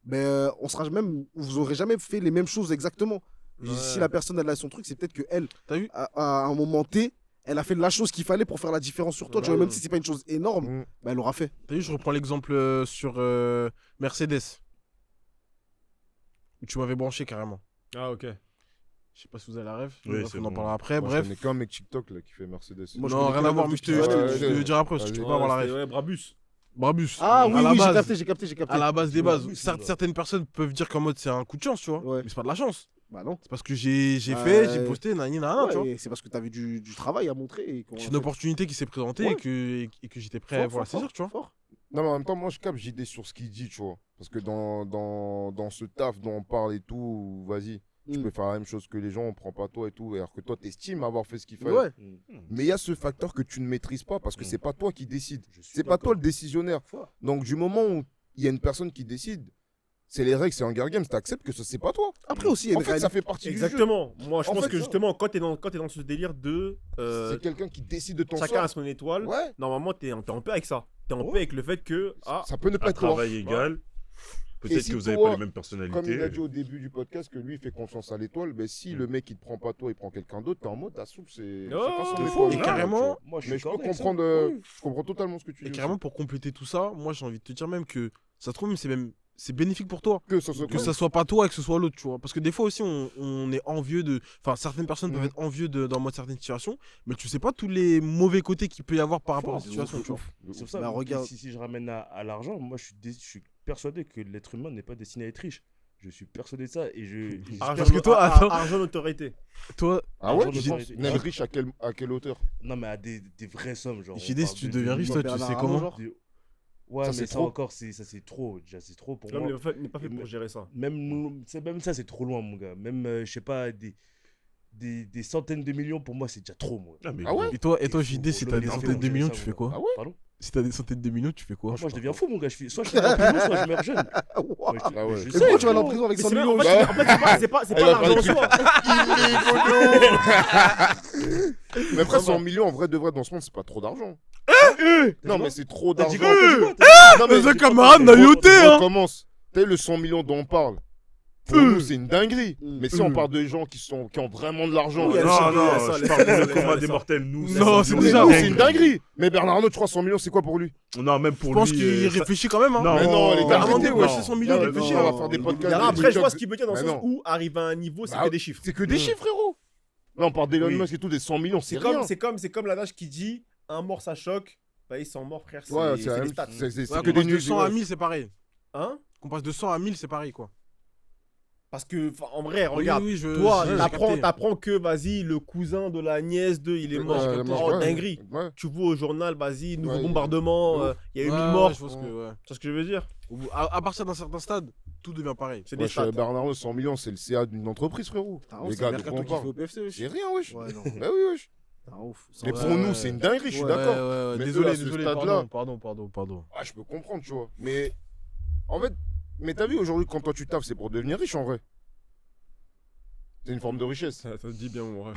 on sera même, vous aurez jamais fait les mêmes choses exactement. Ouais. Si la personne elle a son truc, c'est peut-être que elle, T'as vu à un moment T, elle a fait la chose qu'il fallait pour faire la différence sur toi. Tu vois, même si c'est pas une chose énorme, Mm. bah, elle l'aura fait. T'as vu, je reprends l'exemple sur Mercedes. Où tu m'avais branché carrément. Ah, ok. Je sais pas si vous avez la rêve. Oui, Bref, c'est on en bon. parlera après. Moi, Bref. je connais qu'un mec TikTok là, qui fait Mercedes. Moi, je Non, connais rien que à la voir, meuf mais de je te Ouais, je te le dirai après parce que tu peux pas avoir la rêve. Ouais, Brabus. Brabus. Ah oui, à la oui, base, j'ai capté. à la base des bases. Oui, Certaines personnes peuvent dire qu'en mode c'est un coup de chance, tu vois. Ouais. Mais c'est pas de la chance. Bah non. C'est parce que j'ai Ouais. fait, j'ai posté, nani, nana, tu vois. Ouais, et c'est parce que tu avais du travail à montrer. Et qu'on C'est a une fait. opportunité qui s'est présentée Ouais. et que j'étais prêt à voir la saisir, tu vois. Fort. Non, mais en même temps, moi, je capte JD sur ce qu'il dit, tu vois. Parce que dans ce taf dont on parle et tout, vas-y, tu Mm. peux faire la même chose que les gens, on prend pas toi et tout, alors que toi, t'estimes avoir fait ce qu'il fallait. Ouais. Mais il y a ce facteur que tu ne maîtrises pas parce que Mm. c'est pas toi qui décide. Je suis C'est pas toi d'accord. le décisionnaire. Fort. Donc, du moment où il y a une personne qui décide, c'est les règles, c'est Hunger Games, t'acceptes que ça, c'est pas toi. Après aussi, il y a En une fait, ça réalité. fait partie Exactement. Moi, je En pense fait, que ça. justement, quand t'es dans ce délire de. du jeu. C'est quelqu'un qui décide de ton Chacun sort. a son étoile. Ouais. Normalement, t'es en paix avec ça. T'es en Ouais. paix avec le fait que. Ah, Ça peut ne pas À être toi. travail égal, Et peut-être si que vous avez toi, pas les mêmes Comme il a personnalités. dit au début du podcast que lui il fait confiance à l'étoile, ben si le mec il te prend pas toi, il prend quelqu'un d'autre, t'es en mode ta soupe, c'est Oh, chacun son de étoile. fou. Et Ouais, carrément- tu vois. Moi, je Mais suis je peux d'accord avec ça. comprendre, Oui. je comprends totalement ce que tu Et dis. carrément, pour compléter tout ça, moi j'ai envie de te dire même que ça se trouve, c'est bénéfique pour toi. Que ça soit Que ça soit pas toi et que ce soit l'autre, tu vois. Parce que des fois aussi, on est envieux de. Enfin, certaines personnes peuvent être envieux dans certaines situations, mais tu sais pas tous les mauvais côtés qu'il peut y avoir par rapport à la situation, tu vois. C'est pour ça Bah, que regarde. si je ramène à l'argent, moi je suis persuadé que l'être humain n'est pas destiné à être riche. Je suis persuadé de ça et Parce que toi, attends. Argent d'autorité. Toi, Ah ouais, Argent de mais temps. riche à quelle hauteur? Non, mais à des vraies sommes. Genre, JD, on si tu parle de- deviens riche, toi, tu Bernard sais Arnault, comment genre. Ouais, Ça, mais c'est ça trop. encore, c'est trop. Déjà, c'est trop pour L'homme moi. n'est pas fait pour gérer ça. Même ça, c'est trop loin, mon gars. Même, je sais pas, des centaines de millions, pour moi, c'est déjà trop, moi. Ah, mais Ah ouais Et toi, Il JD, faut si t'as des le centaines de gérer millions, ça, tu mon fais gars. quoi Ah ouais? Pardon. Si t'as des centaines de millions, tu fais quoi Moi, je deviens fou, mon gars. Soit je finis en prison, soit je meurs jeune. Wow. Ouais, je- Ah ouais. je Et Et sais, pourquoi tu vas aller en gros. prison avec Mais 100 c'est même- millions en fait, c'est pas Il a l'argent en soi. Mais après 100 millions en vrai de vrai dans ce monde c'est pas trop d'argent. Non, mais c'est trop T'as dit d'argent. quoi, t'as dit quoi Non, Mais mais un camarade n'a on yoté, hein. recommence. Tu sais, le 100 millions dont on parle. Pour nous, c'est une dinguerie. Mais si on parle de gens qui ont vraiment de l'argent. Oui, il y a Non, le non, ça, je les- parle les- de commun les- des mortels. Nous, Non, c'est déjà- C'est une dinguerie. Mais Bernard Arnault, je crois 100 millions, c'est quoi pour lui? Non, même pour Je pense lui. qu'il réfléchit quand même. Hein. Non, Mais non, les gars, Armando, arrêtez, ouais, wesh. c'est 100 millions, Non, réfléchis, on hein. va faire des podcasts. Alors de après, je vois TikTok. ce qu'il veut dire dans le Mais sens non. où arrive à un niveau, c'est Bah, que des chiffres. C'est que des chiffres, frérot. Là, on parle d'Elon Oui. Musk et tout, des 100 millions, c'est C'est rien. comme l'adage qui dit un mort ça choque, bah ils sont morts frère, Ouais, c'est la des même- stats. c'est Ouais, que qu'on des passe de news. 100 à 1000, c'est pareil. Hein? Qu'on passe de 100 à 1000, c'est pareil, quoi. Parce que en vrai, Oui, regarde, oui, toi, j'ai capté. t'apprends que vas-y, le cousin de la nièce de, il est mort. Ouais, Oh, dinguerie. Ouais. Tu vois au journal, vas-y, nouveau Ouais, bombardement, il y a eu Ouais, 1000 ouais, morts. je pense que, ouais. C'est ce que je veux dire. À partir d'un certain stade, tout devient pareil. C'est des Wesh, stats. Bernard Arnault, 100 millions, c'est le CA d'une entreprise, frérot. Putain, Les c'est gars, le de quoi mercato on qui fait parle? au PFC, wesh. C'est rien, wesh. Ouais, non. Bah oui, wesh. Ah, ouf. Mais Ouais, pour nous, ouais. c'est une dinguerie, je suis Ouais, d'accord. ouais, ouais. Mais eux, Désolé, à ce désolé, stade-là- pardon. Ah, je peux comprendre, tu vois. Mais en fait, mais t'as vu aujourd'hui, quand toi tu taffes, c'est pour devenir riche en vrai. C'est une forme de richesse. Ça te dit bien, mon ref.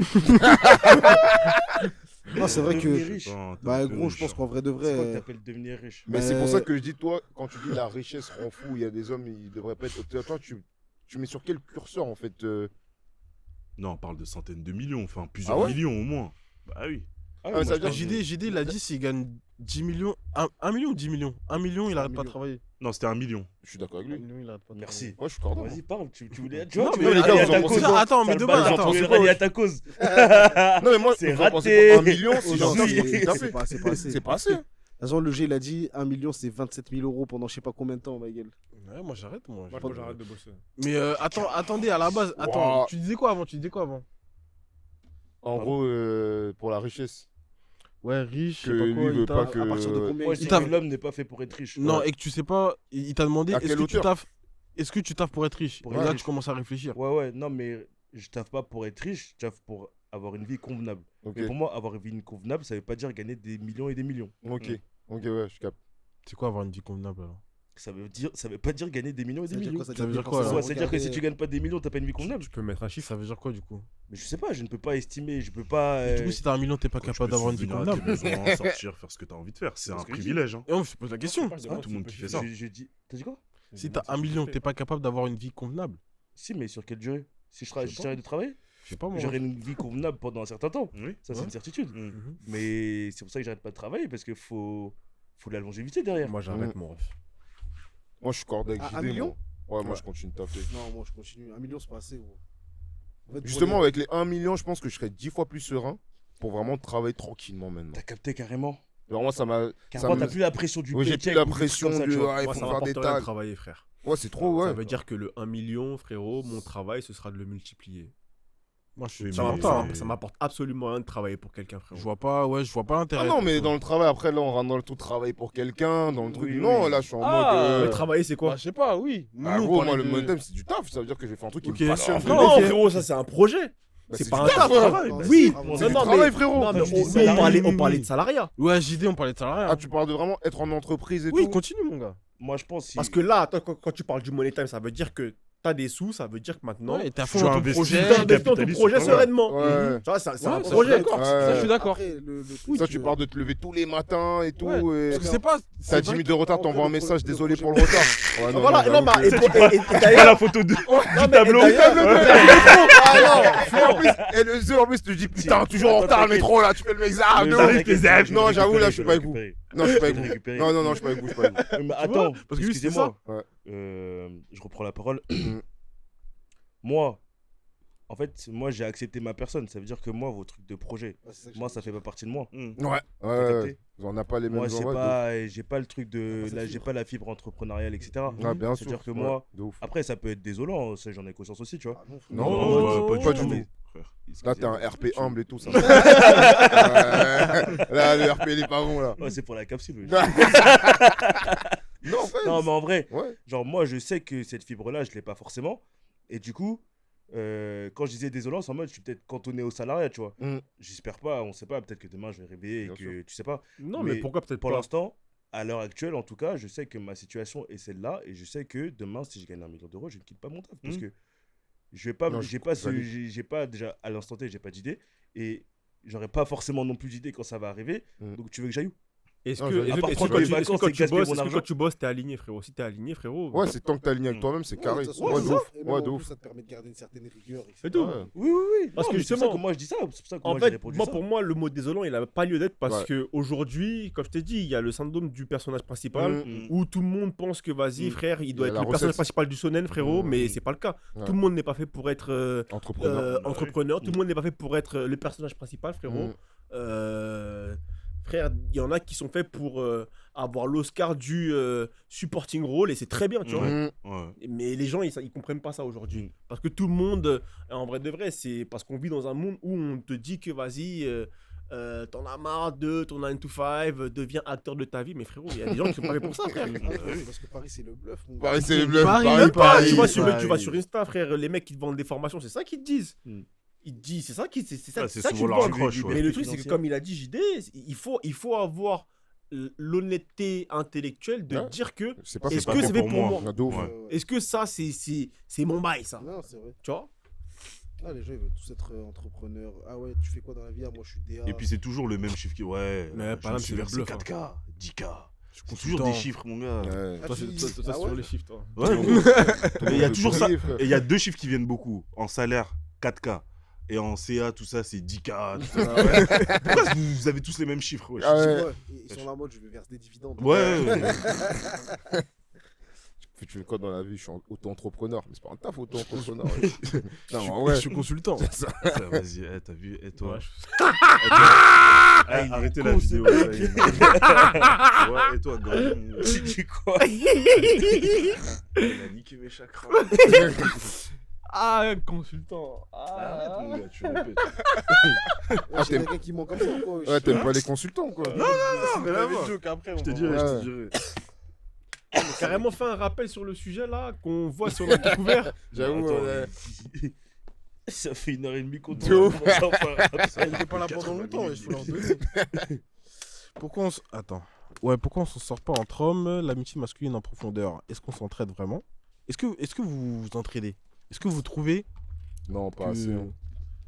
Non, c'est vrai Devenir que. riche. Bah, gros, je pense qu'en vrai de C'est quoi que vrai. t'appelles devenir riche? Mais c'est pour ça que je dis, toi, quand tu dis la richesse rend fou, il y a des hommes, ils devraient pas être. Toi, tu mets sur quel curseur en fait Non, on parle de centaines de millions, enfin Ah plusieurs ouais millions au moins. Bah oui. Ah, ouais, moi, ça je veut pense dire- que- JD, il a dit s'il gagne 10 millions. 1 million ou 10 millions 1 million, il arrête pas de million. travailler. Non, c'était 1 million. Je suis d'accord avec 1 lui. million, il arrête pas de Merci. Moi, je suis d'accord. Vas-y, parle. Tu voulais. Non, tu mais voulais les gars, rallier vous à en ta pensez cause. quoi Attends, mais Sale de bâtard, base, tu attends. voulais c'est rallier quoi, à ta cause. Non, mais moi, C'est vous en pensez raté. quoi 1 million, si Non, j'en c'est tape, c'est tout à fait. pas assez. C'est pas assez. De toute façon, le G, il a dit 1 million, c'est 27 000 euros pendant je sais pas combien de temps, ma gueule. Ouais, moi j'arrête, moi. Moi, j'arrête de bosser. Mais attendez, à la base, attends, Ouah. tu disais quoi avant En gros, pour la richesse. Ouais, riche, Que je sais lui pas quoi, veut il pas t'a- que- À partir de combien Moi, il je dis t'a- que l'homme n'est pas fait pour être riche. Non, Ouais. et que tu sais pas, il t'a demandé À est-ce quelle que tu hauteur taffes est-ce que tu taffes pour être riche Pour Et être là, riche. tu commences à réfléchir. Ouais, non, mais je taffe pas pour être riche, je taffe pour avoir une vie convenable. Ok, Mais pour moi, avoir une vie convenable, ça veut pas dire gagner des millions et des millions. ok, ouais, je capte. C'est quoi avoir une vie convenable alors Ça veut pas dire gagner des millions et des Ça veut dire millions. quoi, Ça veut dire dépenser quoi, sans alors Ouais, c'est-à-dire que si regarder- tu gagnes pas des millions, t'as pas une vie convenable. Tu peux mettre un chiffre. Ça veut dire quoi du coup Mais je sais pas, je ne peux pas estimer, je peux pas. Du coup, si t'as 1 million, t'es pas Tu capable peux d'avoir une vie subvenir à convenable. tes besoins, sortir, faire ce que t'as envie de faire. C'est C'est un ce que je dis. privilège. Hein. Et on se pose la question. pas tout le monde qui fait ça. Je dis. T'as dit quoi? Si t'as 1 million, t'es pas capable d'avoir une vie convenable. Si, mais sur quelle durée? Si Je sais pas. j'arrête de travailler, Je sais pas moi. j'aurai une vie convenable pendant un certain temps. Oui. Ça, c'est Ouais. une certitude. Mm. Mhm. Mais c'est pour ça que j'arrête pas de travailler parce qu'il faut de la longévité derrière. Moi, j'arrête, mon ref. Moi, je suis cordé avec À JD. 1 million moi. Ouais, moi, je continue de taffer. Non, moi je continue. 1 million, c'est pas assez, gros. En fait, pour Justement, les- avec les 1 million, je pense que je serais 10 fois plus serein pour vraiment travailler tranquillement maintenant. T'as capté carrément. Alors, moi, ça m'a. Carrément, me- t'as plus la pression du Ouais, j'ai paycheck plus la ou des trucs pression comme ça, du. tu vois. Ah, il Moi, faut ça faire des m'apporte rien de tags. travailler, frère. Ouais, c'est trop, ouais. Ça veut dire que le 1 million, frérot, mon travail, ce sera de le multiplier. Moi, je Oui, suis. Ça mais- m'apporte ça m'apporte absolument rien de travailler pour quelqu'un, Je frérot. vois pas, ouais, je vois pas Ah l'intérêt. non, mais dans le travail, après, là, on rentre dans le tout travail pour quelqu'un, dans le truc. Oui, Non, oui. là, je suis en Ah, mode. Mais travailler, c'est Bah, quoi? je sais pas, oui. Ah, Nous, on gros, parlait moi, le de- modem, c'est du taf. Ça veut dire que je vais faire un truc qui Ok. me passionne. Non, Non, ok. frérot, ça, c'est un projet. Bah, C'est du pas un taf, taf. ouais. travail. Bah, Oui, c'est travail. C'est du non, travail, mais- frérot. Non, mais Quand tu dis on salarié, parlait oui, de oui. salariat. Ouais, JD, on parlait de salariat. Ah, tu parles de vraiment être en entreprise et Oui, tout. continue, mon gars. Moi, je pense si. Parce que là, toi, quand tu parles du money time, ça veut dire que t'as des sous, ça veut dire que maintenant, Ouais, t'es à fond Tu dans ton investis projet. dans tu investis dans ton capitaliste projet sur toi. sereinement. Ouais. Tu vois, c'est Ouais, un ça, projet. je suis d'accord. Ouais. Ça, je suis d'accord. Après, le truc, Ça, c'est tu que- parles de te lever tous les matins et tout. Ouais. et- Parce que c'est pas. T'as c'est 10 vrai minutes de retard, Après, t'envoies un le message, pro- le désolé projet- pour le retard. Ouais, non, Voilà, j'avoue non, que- mais et Pas d'ailleurs, la photo du non, mais tableau. Et en plus, et le jeu, en plus, tu te dis putain, toujours en retard, le métro là, tu fais le mec, ah, de ouf. Non, j'avoue, là, je suis pas avec vous. Non, je suis pas avec vous. Non, non, non, je suis pas avec vous, je suis pas avec vous. Mais attends, Parce que lui, c'était excusez-moi. ça. Ouais. Je reprends la parole. Moi, en fait, moi, j'ai accepté ma personne. Ça veut dire que moi, vos trucs de projet, Ouais, c'est ça que moi, je- ça fait pas partie de moi. Ouais, T'as ouais, capté? on n'a pas les mêmes Moi, c'est envois, pas, j'ai pas le truc de, Pas cette là, j'ai fibre. pas la fibre entrepreneuriale, etc. de ouf. Ouais, bien sûr. C'est-à-dire que Ouais, moi, de ouf. après, ça peut être désolant, ça, j'en ai conscience aussi, tu vois. Ah non, frère. Non, non, pas du mais- tout. frère. Là, t'es un RP humble et tout, ça. Ouais. Là, le RP, il est pas bon, là. Ouais, c'est pour la capsule. oui. Non, en fait. Non, mais en vrai, Ouais. genre, moi, je sais que cette fibre-là, je l'ai pas forcément. Et du coup, quand je disais désolant, c'est en mode, je suis peut-être cantonné au salariat, tu vois. Mm. J'espère pas, on sait pas, peut-être que demain, je vais réveiller et Bien que, tu sais pas. non, Mais mais pourquoi peut-être Pour pas? l'instant, à l'heure actuelle, en tout cas, je sais que ma situation est celle-là. Et je sais que demain, si je gagne 1 million d'euros, je ne quitte pas mon taf. Parce Mm. que je vais pas, Non, je j'ai pas, valide. j'ai pas déjà, à l'instant T, j'ai pas d'idée. Et j'aurai pas forcément non plus d'idée quand ça va arriver. Mm. Donc, tu veux que j'aille où? Est-ce Non, que, j'avais- est-ce à part que prendre quand des tu- vacances est-ce que quand et tu gaspiller bosses, mon est-ce que argent. quand tu bosses, t'es aligné, frérot? Si t'es aligné, frérot. Ouais, c'est tant que t'es aligné avec toi-même, c'est carré. de toute façon, Ouais, c'est de ça. ouf. Et même Ouais, en de plus, ouf. ça te permet de garder une certaine rigueur. etc. C'est tout. Ouais. Oui, oui, oui. Parce Non, que mais c'est pour ça justement, que moi je dis ça. C'est pour ça que En moi j'ai fait, répondu moi, ça. pour moi, le mot désolant, il n'a pas lieu d'être parce Ouais. que aujourd'hui, comme je t'ai dit, il y a le syndrome du personnage principal Mm. où tout le monde pense que vas-y, Mm. frère, il doit Il y a être la le personnage recette. principal du shonen, frérot, Mm. mais c'est pas le cas. Ouais. Tout le monde n'est pas fait pour être Entrepreneur. entrepreneur, tout Mm. le monde n'est pas fait pour être le personnage principal, frérot. Mm. Frère, il y en a qui sont faits pour avoir l'Oscar du supporting role et c'est très bien, tu vois. Mm. Ouais. Mais les gens, ils comprennent pas ça aujourd'hui. Mm. Parce que tout le monde, en vrai de vrai, c'est parce qu'on vit dans un monde où on te dit que vas-y, t'en as marre de ton 9 to 5, deviens acteur de ta vie. Mais frérot, il y a des gens qui sont pas faits pour ça, frère. Ah oui, parce que Paris, c'est le bluff. mon gars. Paris, c'est les bluffs. Paris, Paris, même pas, Paris. tu vois Paris. sur Insta, frère, les mecs qui te vendent des formations, c'est ça qu'ils te disent. Mm. Ils te disent, c'est ça qui c'est ça, Ouais, c'est c'est ça qu'ils souvent te leur vendent. accroche, ouais. Mais le truc, c'est que Financier. comme il a dit JD, il faut avoir l'honnêteté intellectuelle de Ouais. dire que C'est pas est-ce fait que pour c'est fait pour moi. moi. De ouf. Ouais. Est-ce que ça, c'est mon bail, ça. Non, c'est vrai. Tu vois? Ah, les gens, ils veulent tous être entrepreneurs. Ah ouais, tu fais quoi dans la vie? Ah, moi, je suis DA. Et puis c'est toujours le même chiffre qui. Ouais. Mais je par me exemple, suis c'est le versé bluff, hein. 4K, 10K. C'est toujours consultant. des chiffres, mon gars. Ouais. Ah, Toi, tu- c'est ah sur ouais les chiffres, toi. Ouais, Tout mais il y a le toujours monde ça. est frère. Et il y a deux chiffres qui viennent beaucoup. En salaire, 4K. Et en CA, tout ça, c'est 10K. Tout ça. Pourquoi vous avez tous les mêmes chiffres? wesh Ah ouais. C'est quoi Ils sont là en mode, je vais verser des dividendes. Ouais. Tu fais quoi dans la vie? Je suis auto-entrepreneur. Mais c'est pas un taf, auto-entrepreneur. ouais. Non, mais ouais. Je suis consultant. Ça, Vas-y, t'as vu? Et toi? Ouais, Et toi Ah, il est Arrêtez con, la ce vidéo. mec. ça y est. Ouais, et toi, Gordon? Tu dis quoi? Il a niqué mes chakras. Ah, consultant. Arrête, Ah. mon gars, tu répètes. Ouais, c'est t'aimes- quelqu'un qui ment comme ça ou quoi? Ouais, t'aimes pas les consultants, quoi. Non, mais là, moi, après, je te dirai, je Ouais. te dirai. Carrément fait un rappel sur le sujet là qu'on voit sur notre découvert. J'avoue, Attends, ouais. Ça fait 1h30 qu'on De ouf. Il était pas là pendant longtemps, il faut leur donner. Pourquoi on s- Attends. Ouais, pourquoi on s'en sort pas entre hommes, l'amitié masculine en profondeur? Est-ce qu'on s'entraide vraiment? Est-ce que vous vous entraidez? Est-ce que vous trouvez Non, pas que- assez. hein.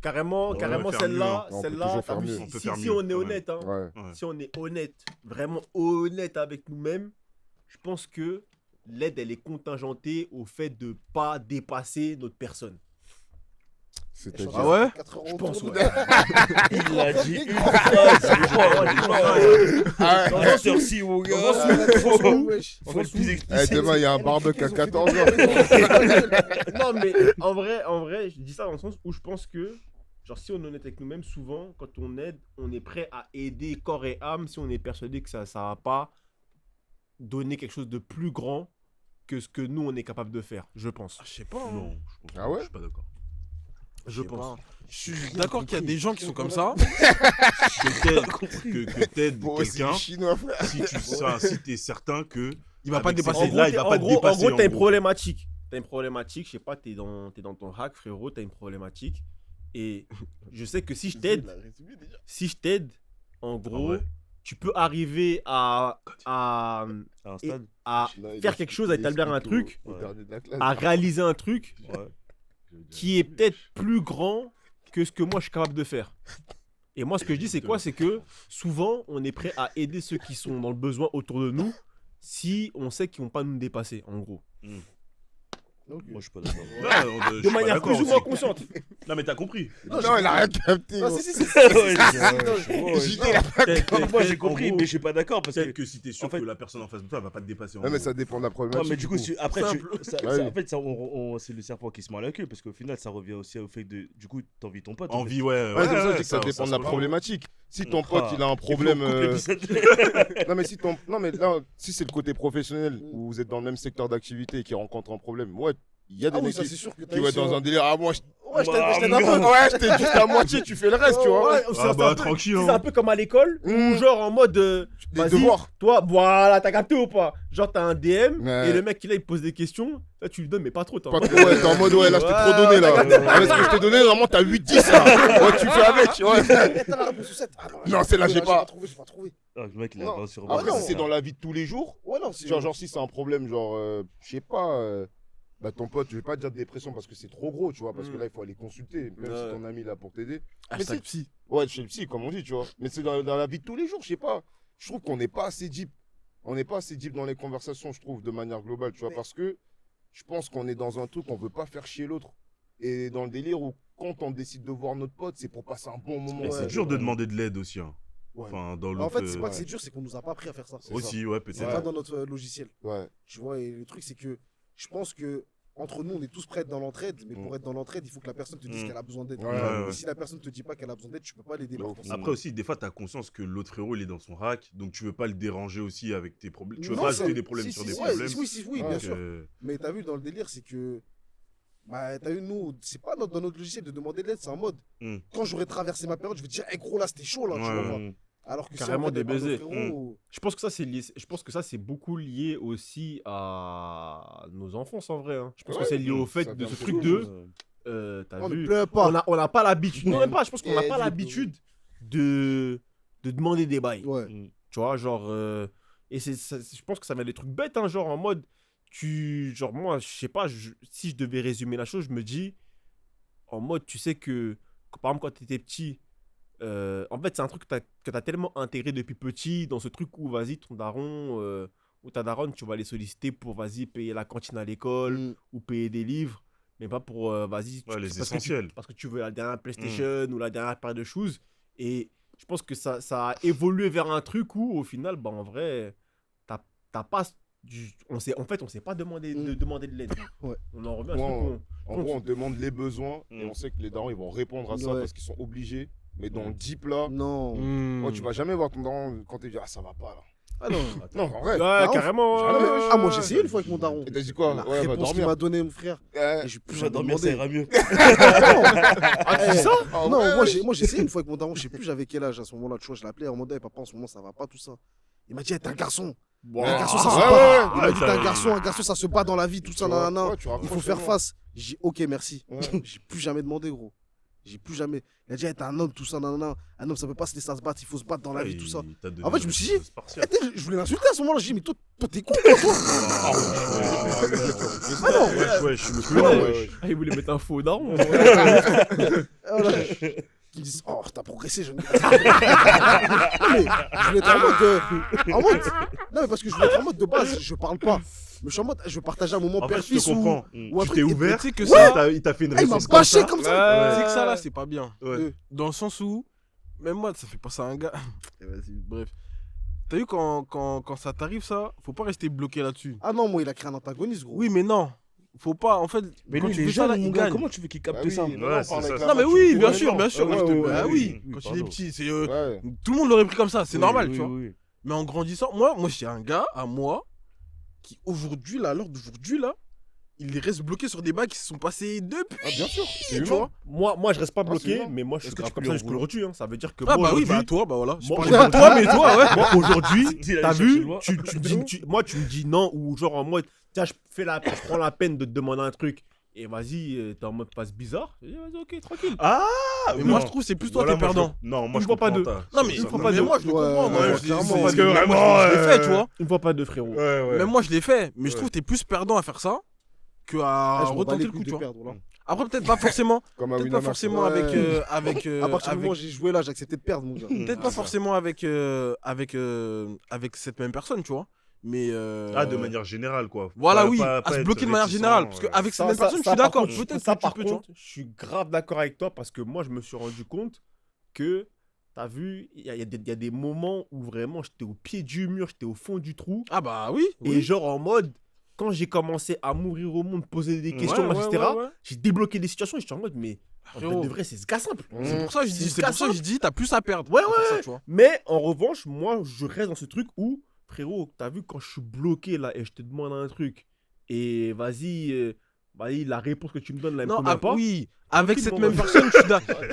Carrément, Ouais, carrément faire mieux, celle-là, hein. On peut celle-là, toujours t'as faire vu, mieux. si- On peut si, faire si mieux, on est quand honnête, hein, Ouais. Ouais. si on est honnête, vraiment honnête avec nous-mêmes, je pense que l'aide, elle est contingentée au fait de pas dépasser notre personne. C'est-à-dire. Ah ouais? 4 Je euros pense, autour ouais. Il l'a dit une phrase. Dans cette heure-ci, mon gars. Dans ce de- wesh. Faut être plus Eh, explicite. demain, il y a un Eh, barbecue à ils ont fait des 14h. Non, mais en vrai, je dis ça dans le sens où je pense que, genre, si on est honnête avec nous-mêmes, souvent, quand on aide, on est prêt à aider corps et âme si on est persuadé que ça va pas donner quelque chose de plus grand que ce que nous, on est capable de faire, je pense. Je sais pas. hein. Non, je pense Ah ouais? Je suis pas d'accord. Je sais pense. pas. Je suis d'accord qu'il y a des gens qui sont comme ça. Que t'aides Bon, c'est quelqu'un du chinois, frère. si t'es certain que. Il va pas Avec dépasser. ces là, il va pas te en dépasser, gros, en t'as une gros. problématique. T'as une problématique, je sais pas, t'es dans ton hack, frérot, t'as une problématique. Et je sais que si je t'aide, en gros, ouais. tu peux arriver à À un stade. faire quelque chose, à établir un truc, Au dernier de la classe. à réaliser un truc Ouais. qui est peut-être plus grand que ce que moi je suis capable de faire. Et moi, ce que je dis, c'est quoi? C'est que souvent, on est prêt à aider ceux qui sont dans le besoin autour de nous si on sait qu'ils vont pas nous dépasser, en gros. Moi, je suis pas d'accord. De manière plus ou moins consciente. Non, mais t'as compris. Non, il a rien capté. Ah, gros. si, si, si. Moi, j'ai compris, mais je suis pas d'accord parce que. Peut-être que si t'es sûr en fait- que la personne en face de toi elle va pas te dépasser. en Ouais, mais gros. ça dépend de la Ouais, problématique. mais du coup, après, Simple. Ouais. en fait, c'est le serpent qui se mord la queue parce qu'au final, ça revient aussi au fait de. Du coup, t'envies ton pote. en fait. Envie, ouais. Ouais, c'est pour ça que je dis que ça ça dépend de se la rejoint. problématique. Si ton Ah. pote il a un problème. Il faut qu'on coupe l'épisode. Non mais si ton non mais là si c'est le côté professionnel où vous êtes dans le même secteur d'activité et qui rencontre un problème, ouais, il y a des Ah oui, mecs ça, qui c'est sûr que qui vont être dans un délire. Ah moi je Ouais, je Ah, t'aide merde. un peu. ouais, je t'ai juste à moitié, tu fais le reste, tu vois. Ouais, c'est Ah un bah peu- tranquille. c'est un hein. peu comme à l'école, où Mmh. genre en mode Des vas-y, devoirs. toi, voilà, t'as capté ou pas? Genre t'as un DM Ouais. et le mec qui là il te pose des questions, là tu lui donnes mais pas trop. Pas trop, ouais, t'es en mode ouais, là je t'ai trop donné là. Ouais, Avec ce que je t'ai donné, normalement t'as 8-10 là. Ouais, tu fais avec, ouais. T'as la réponse au 7. Ah Non, celle-là, j'ai pas. J'ai pas trouvé. Ah, le mec, il a Non. 20 sur Ah, 20. Après non. si c'est dans la vie de tous les jours, Ouais, non, c'est genre si c'est un problème genre je sais pas bah ton pote, je vais pas dire dépression parce que c'est trop gros, tu vois, parce que là il faut aller consulter, même si Ouais. ton ami est là pour t'aider. Hashtag c'est- psy. Ouais, chez le psy, comme on dit, tu vois. Mais c'est dans la vie de tous les jours, je sais pas. je trouve qu'on n'est pas assez deep. On n'est pas assez deep dans les conversations, je trouve, de manière globale, tu vois, parce que je pense qu'on est dans un truc, on veut pas faire chier l'autre. Et dans le délire où, quand on décide de voir notre pote, c'est pour passer un bon moment. Mais c'est dur de demander de l'aide aussi. Hein. Ouais. Enfin, dans En fait, l'autre, c'est pas que c'est dur, c'est qu'on nous a pas appris à faire ça. aussi, ouais, C'est peut-être. pas dans notre logiciel. Ouais. Tu vois, et le truc, c'est que je pense que entre nous, on est tous prêts à être dans l'entraide, mais pour être dans l'entraide, il faut que la personne te dise qu'elle a besoin d'aide. Ouais, ouais, Et si la personne te dit pas qu'elle a besoin d'aide, tu peux pas l'aider. par contre. Après aussi, des fois, tu as conscience que l'autre frérot, il est dans son rack, donc tu veux pas le déranger aussi avec tes problèmes. Tu veux Non, pas c'est- ajouter des problèmes si, sur si, des si, problèmes. Oui, bien Donc, sûr. Mais t'as vu, dans le délire, c'est que. Bah, t'as vu, nous, c'est pas dans notre logiciel de demander de l'aide, c'est en mode. Quand j'aurais traversé ma période, je vais te dire, hey, gros, là, c'était chaud, là, tu Ouais, vois. ouais. Alors que Carrément si on des regarde baisers. nos frérots, Je pense que ça, c'est lié. Je pense que ça, c'est beaucoup lié aussi à nos enfances, en vrai. Hein. Je pense que c'est lié au fait ça de vient ce de truc quelque de... t'as on ne vu, pleure pas. on n'a pas l'habitude. Non, même pas. Je pense qu'on n'a Et pas du- l'habitude de demander des bails. Ouais. Tu vois, genre... et je pense que ça vient des trucs bêtes, hein, genre en mode... Genre moi, je sais pas, si je devais résumer la chose, je me dis... En mode, tu sais que par exemple, quand tu étais petit... en fait, c'est un truc que tu as tellement intégré depuis petit dans ce truc où, vas-y, ton daron ou ta daronne, tu vas les solliciter pour, vas-y, payer la cantine à l'école ou payer des livres, mais pas pour, vas-y, Ouais, les parce que essentiels. parce que tu veux la dernière PlayStation ou la dernière paire de shoes. Et je pense que ça a évolué vers un truc où, au final, bah, en vrai, t'as pas... en fait, on sait pas demander de l'aide. Ouais. On en revient à ce Ouais, truc où En gros, on demande les besoins et on sait que les darons ils vont répondre à ça Ouais. parce qu'ils sont obligés. Mais dans le deep là, Non. moi, tu vas jamais voir ton daron quand tu dis ah ça va pas là. Ah non. Non, en vrai. Ouais, carrément. Jamais. ouais. Ah, moi, j'ai essayé une fois avec mon daron. Et t'as dit quoi? La Ouais, va réponse qu'il dormir. m'a donné, mon frère. Et j'ai plus Je vais jamais dormir, ça demandé. ira mieux. Ah, ça Ah, Non, ouais, moi ouais. j'ai essayé une fois avec mon daron, je sais plus j'avais quel âge à ce moment-là, tu vois, je l'appelais en mode hey, papa en ce moment ça va pas tout ça. Il m'a dit hey, t'es un garçon. Bon. Un garçon ça se Ouais, bat. ouais, Il m'a dit t'es ouais. un garçon ça se bat dans la vie, tout ça, Tu vois, nanana. ouais, tu Il faut raccroches faire les face. J'ai dit ok merci. Ouais. J'ai plus jamais demandé gros. J'ai plus jamais. Il a dit hey, t'es un homme, tout ça, nanana. Un homme ça peut pas se laisser se battre, il faut se battre dans la vie, tout ça. En fait, je me suis dit, Eh, je voulais l'insulter à ce moment-là, j'ai dit mais toi t'es con toi. Ah non. Ouais, je suis le Ouais, clown. ouais. Ah, il voulait mettre un faux daron. Voilà. Ils me disent, oh, t'as progressé, jeune. Non, mais je voulais être en mode. Non, mais parce que je voulais être en mode de base, je parle pas. Mais je suis en mode, je veux partager un moment En fait, je père-fils te comprends. ou un Tu truc. t'es ouvert, Tu sais que ouais, ça, il t'a fait une Ah, il m'a réponse comme bâché ça. comme ça. tu sais que ça là, c'est pas bien. Ouais. Dans le sens où, même moi, ça fait penser à un gars. Vas-y, bref. T'as vu quand ça t'arrive ça, faut pas rester bloqué là-dessus. Ah non, moi, il a créé un antagoniste, gros. Oui, mais non. Faut pas, en fait, Mais quand lui, tu il est fais ça là, jeune, il mon gars. gagne. Comment tu veux qu'il capte Ah ça oui, Ouais, c'est ça. Non, mais oui, bien Ouais, sûr, non. bien sûr. Ouais, moi, je te- ouais, bah ouais, oui, oui, quand il pardon. est petit, c'est Ouais. tout le monde l'aurait pris comme ça, c'est Oui, normal, oui, tu vois. oui, oui. Mais en grandissant, moi j'ai un gars à moi qui aujourd'hui là, à l'heure d'aujourd'hui là, il reste bloqué sur des bails qui se sont passés depuis. Ah, bien sûr, c'est tu humain. vois. Moi, je reste pas c'est bloqué, humain. mais moi, je suis Est-ce que grave tu comme peux ça les jusqu'au rouler aujourd'hui. Hein. Ça veut dire que Ah moi, bah oui, aujourd'hui- bah toi, bah voilà. Je Moi, parlais pas de toi, mais toi, ouais. Moi, aujourd'hui, Il a t'as cherché vu, loin. tu me dis non, ou genre en mode, tiens, je prends la peine de te demander un truc, et vas-y, t'es en mode passe bizarre. Je dis, vas-y, ok, tranquille. Ah, Mais moi je trouve c'est plus toi Voilà, t'es perdant. Non, moi Une je fois pas comprends deux. ta- Non mais ça, faut non, pas mais de- moi je le Ouais, comprends. Moi, ouais, je- clairement. c'est- Parce c'est- que moi, vraiment, je l'ai fait, tu vois. Une fois pas deux, frérot. Ouais, ouais. Même moi je l'ai fait, mais je Ouais. trouve que t'es plus perdant à faire ça que Ah, à je m'en bats retenter les le coup, couilles tu de vois. perdre, là. Après peut-être pas forcément, Comme à peut-être pas Winamax. forcément Ouais. avec À partir du avec- moment où j'ai joué là, j'ai accepté de perdre, mon gars. peut-être pas forcément avec cette même personne, tu vois. Mais Ah, de manière générale, quoi. voilà, Pas- oui, pas- à pas se être bloquer de manière réticent, générale. Parce qu'avec cette même personne, je suis par d'accord. contre, Peut-être ça, que tu par peux, tu vois. contre, je suis grave d'accord avec toi parce que moi, je me suis rendu compte que, t'as vu, il y a des moments où vraiment j'étais au pied du mur, j'étais au fond du trou. Ah bah oui. Et genre en mode, quand j'ai commencé à mourir au monde, poser des questions, Ouais, etc., ouais. j'ai débloqué des situations et j'étais en mode, mais en Frérot. fait, de vrai, c'est ce gars simple. C'est pour ça que je dis, c'est pour ça que je dis, t'as plus à perdre. Ouais, à faire ça, tu vois. Mais en revanche, moi, je reste dans ce truc où, frérot, t'as vu, quand je suis bloqué là et je te demande un truc, et vas-y, la réponse que tu me donnes là, elle me Non, convient pas. oui, avec Tranquille, cette bon, même bah. personne,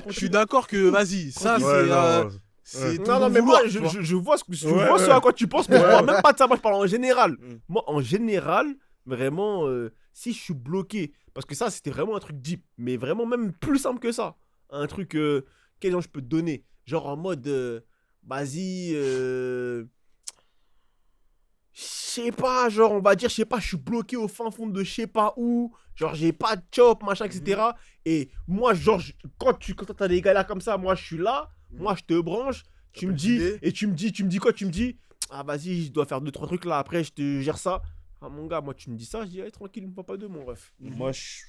je suis d'accord que vas-y, ça Ouais, c'est. non, C'est Non, ton non, mais vouloir, moi, tu vois. je vois ce que je Ouais, vois ce ouais. à quoi tu penses, mais moi, même pas de ça, moi, je parle en général. Mm. Moi, en général, vraiment, si je suis bloqué, parce que ça, c'était vraiment un truc deep, mais vraiment même plus simple que ça. Un truc, quel genre je peux te donner? Genre en mode, vas-y, je sais pas, genre, on va dire, je sais pas, je suis bloqué au fin fond de je sais pas où, genre, j'ai pas de chop, machin, etc. Et moi, genre, quand t'as des galères comme ça, moi, je suis là, moi, je te branche, Tu me dis, et tu me dis quoi? Tu me dis, ah vas-y, je dois faire 2-3 trucs là, après je te gère ça. Ah mon gars, moi tu me dis ça, je dis, allez, tranquille, me pas deux, mon ref. Moi, je.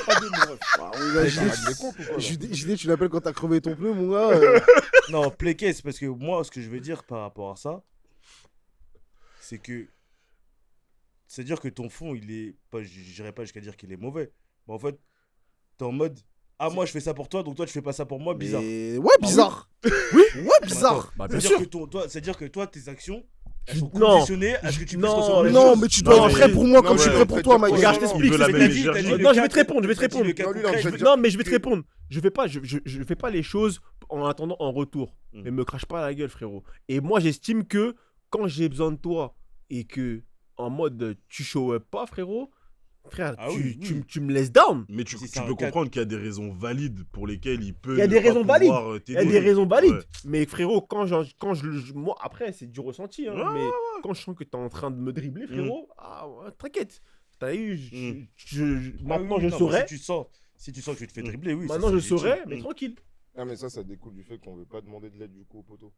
Pas deux, mon ref. Ah, mon gars, T'arrêtes les comptes ou quoi, là JD, tu l'appelles quand t'as crevé ton pneu, mon gars. Non, play case, parce que moi, ce que je veux dire par rapport à ça, c'est que. C'est-à-dire que ton fond, il est. J'irai pas jusqu'à dire qu'il est mauvais. Mais en fait, t'es en mode. Ah, moi, je fais ça pour toi, donc toi, tu fais pas ça pour moi, bizarre. Ouais, bizarre. Oui, ouais, bizarre. Bah, bien C'est-à-dire sûr. C'est-à-dire que toi, tes actions, elles sont Non. conditionnées à ce que tu puisses Non, recevoir les Non, choses. mais tu dois Non, être prêt mais- pour moi comme non, je suis ouais, prêt pour en toi, fait, Mike. Regarde, je Il t'explique. veut la c'est même ce que énergie. t'as dit. Non, Non, je vais te répondre, je vais te T'as dit répondre. le cas Non, lui, concret, non, je veux je- Non, mais je vais te répondre. Je fais pas les choses en attendant en retour. Mm. Mais me crache pas la gueule, frérot. Et moi, j'estime que quand j'ai besoin de toi et que en mode tu show up pas, frérot, frère, Ah tu, oui, tu- oui. tu me laisses down. Mais tu Si c'est peux un cas- comprendre qu'il y a des raisons valides pour lesquelles il peut. Il y a ne des pas raisons valides. pouvoir, Il y a t'aider. des raisons valides. Ouais. Mais frérot, moi après, c'est du ressenti. Hein, Ouais, mais quand je sens que t'es en train de me dribbler, frérot, ah, ouais, t'inquiète. T'as eu. Maintenant, Ah oui, je non, saurais. Si tu sens que tu te fais dribbler, oui. Maintenant, ça, je c'est légitime. saurais, mais tranquille. Ah, mais ça découle du fait qu'on veut pas demander de l'aide du coup au poteau.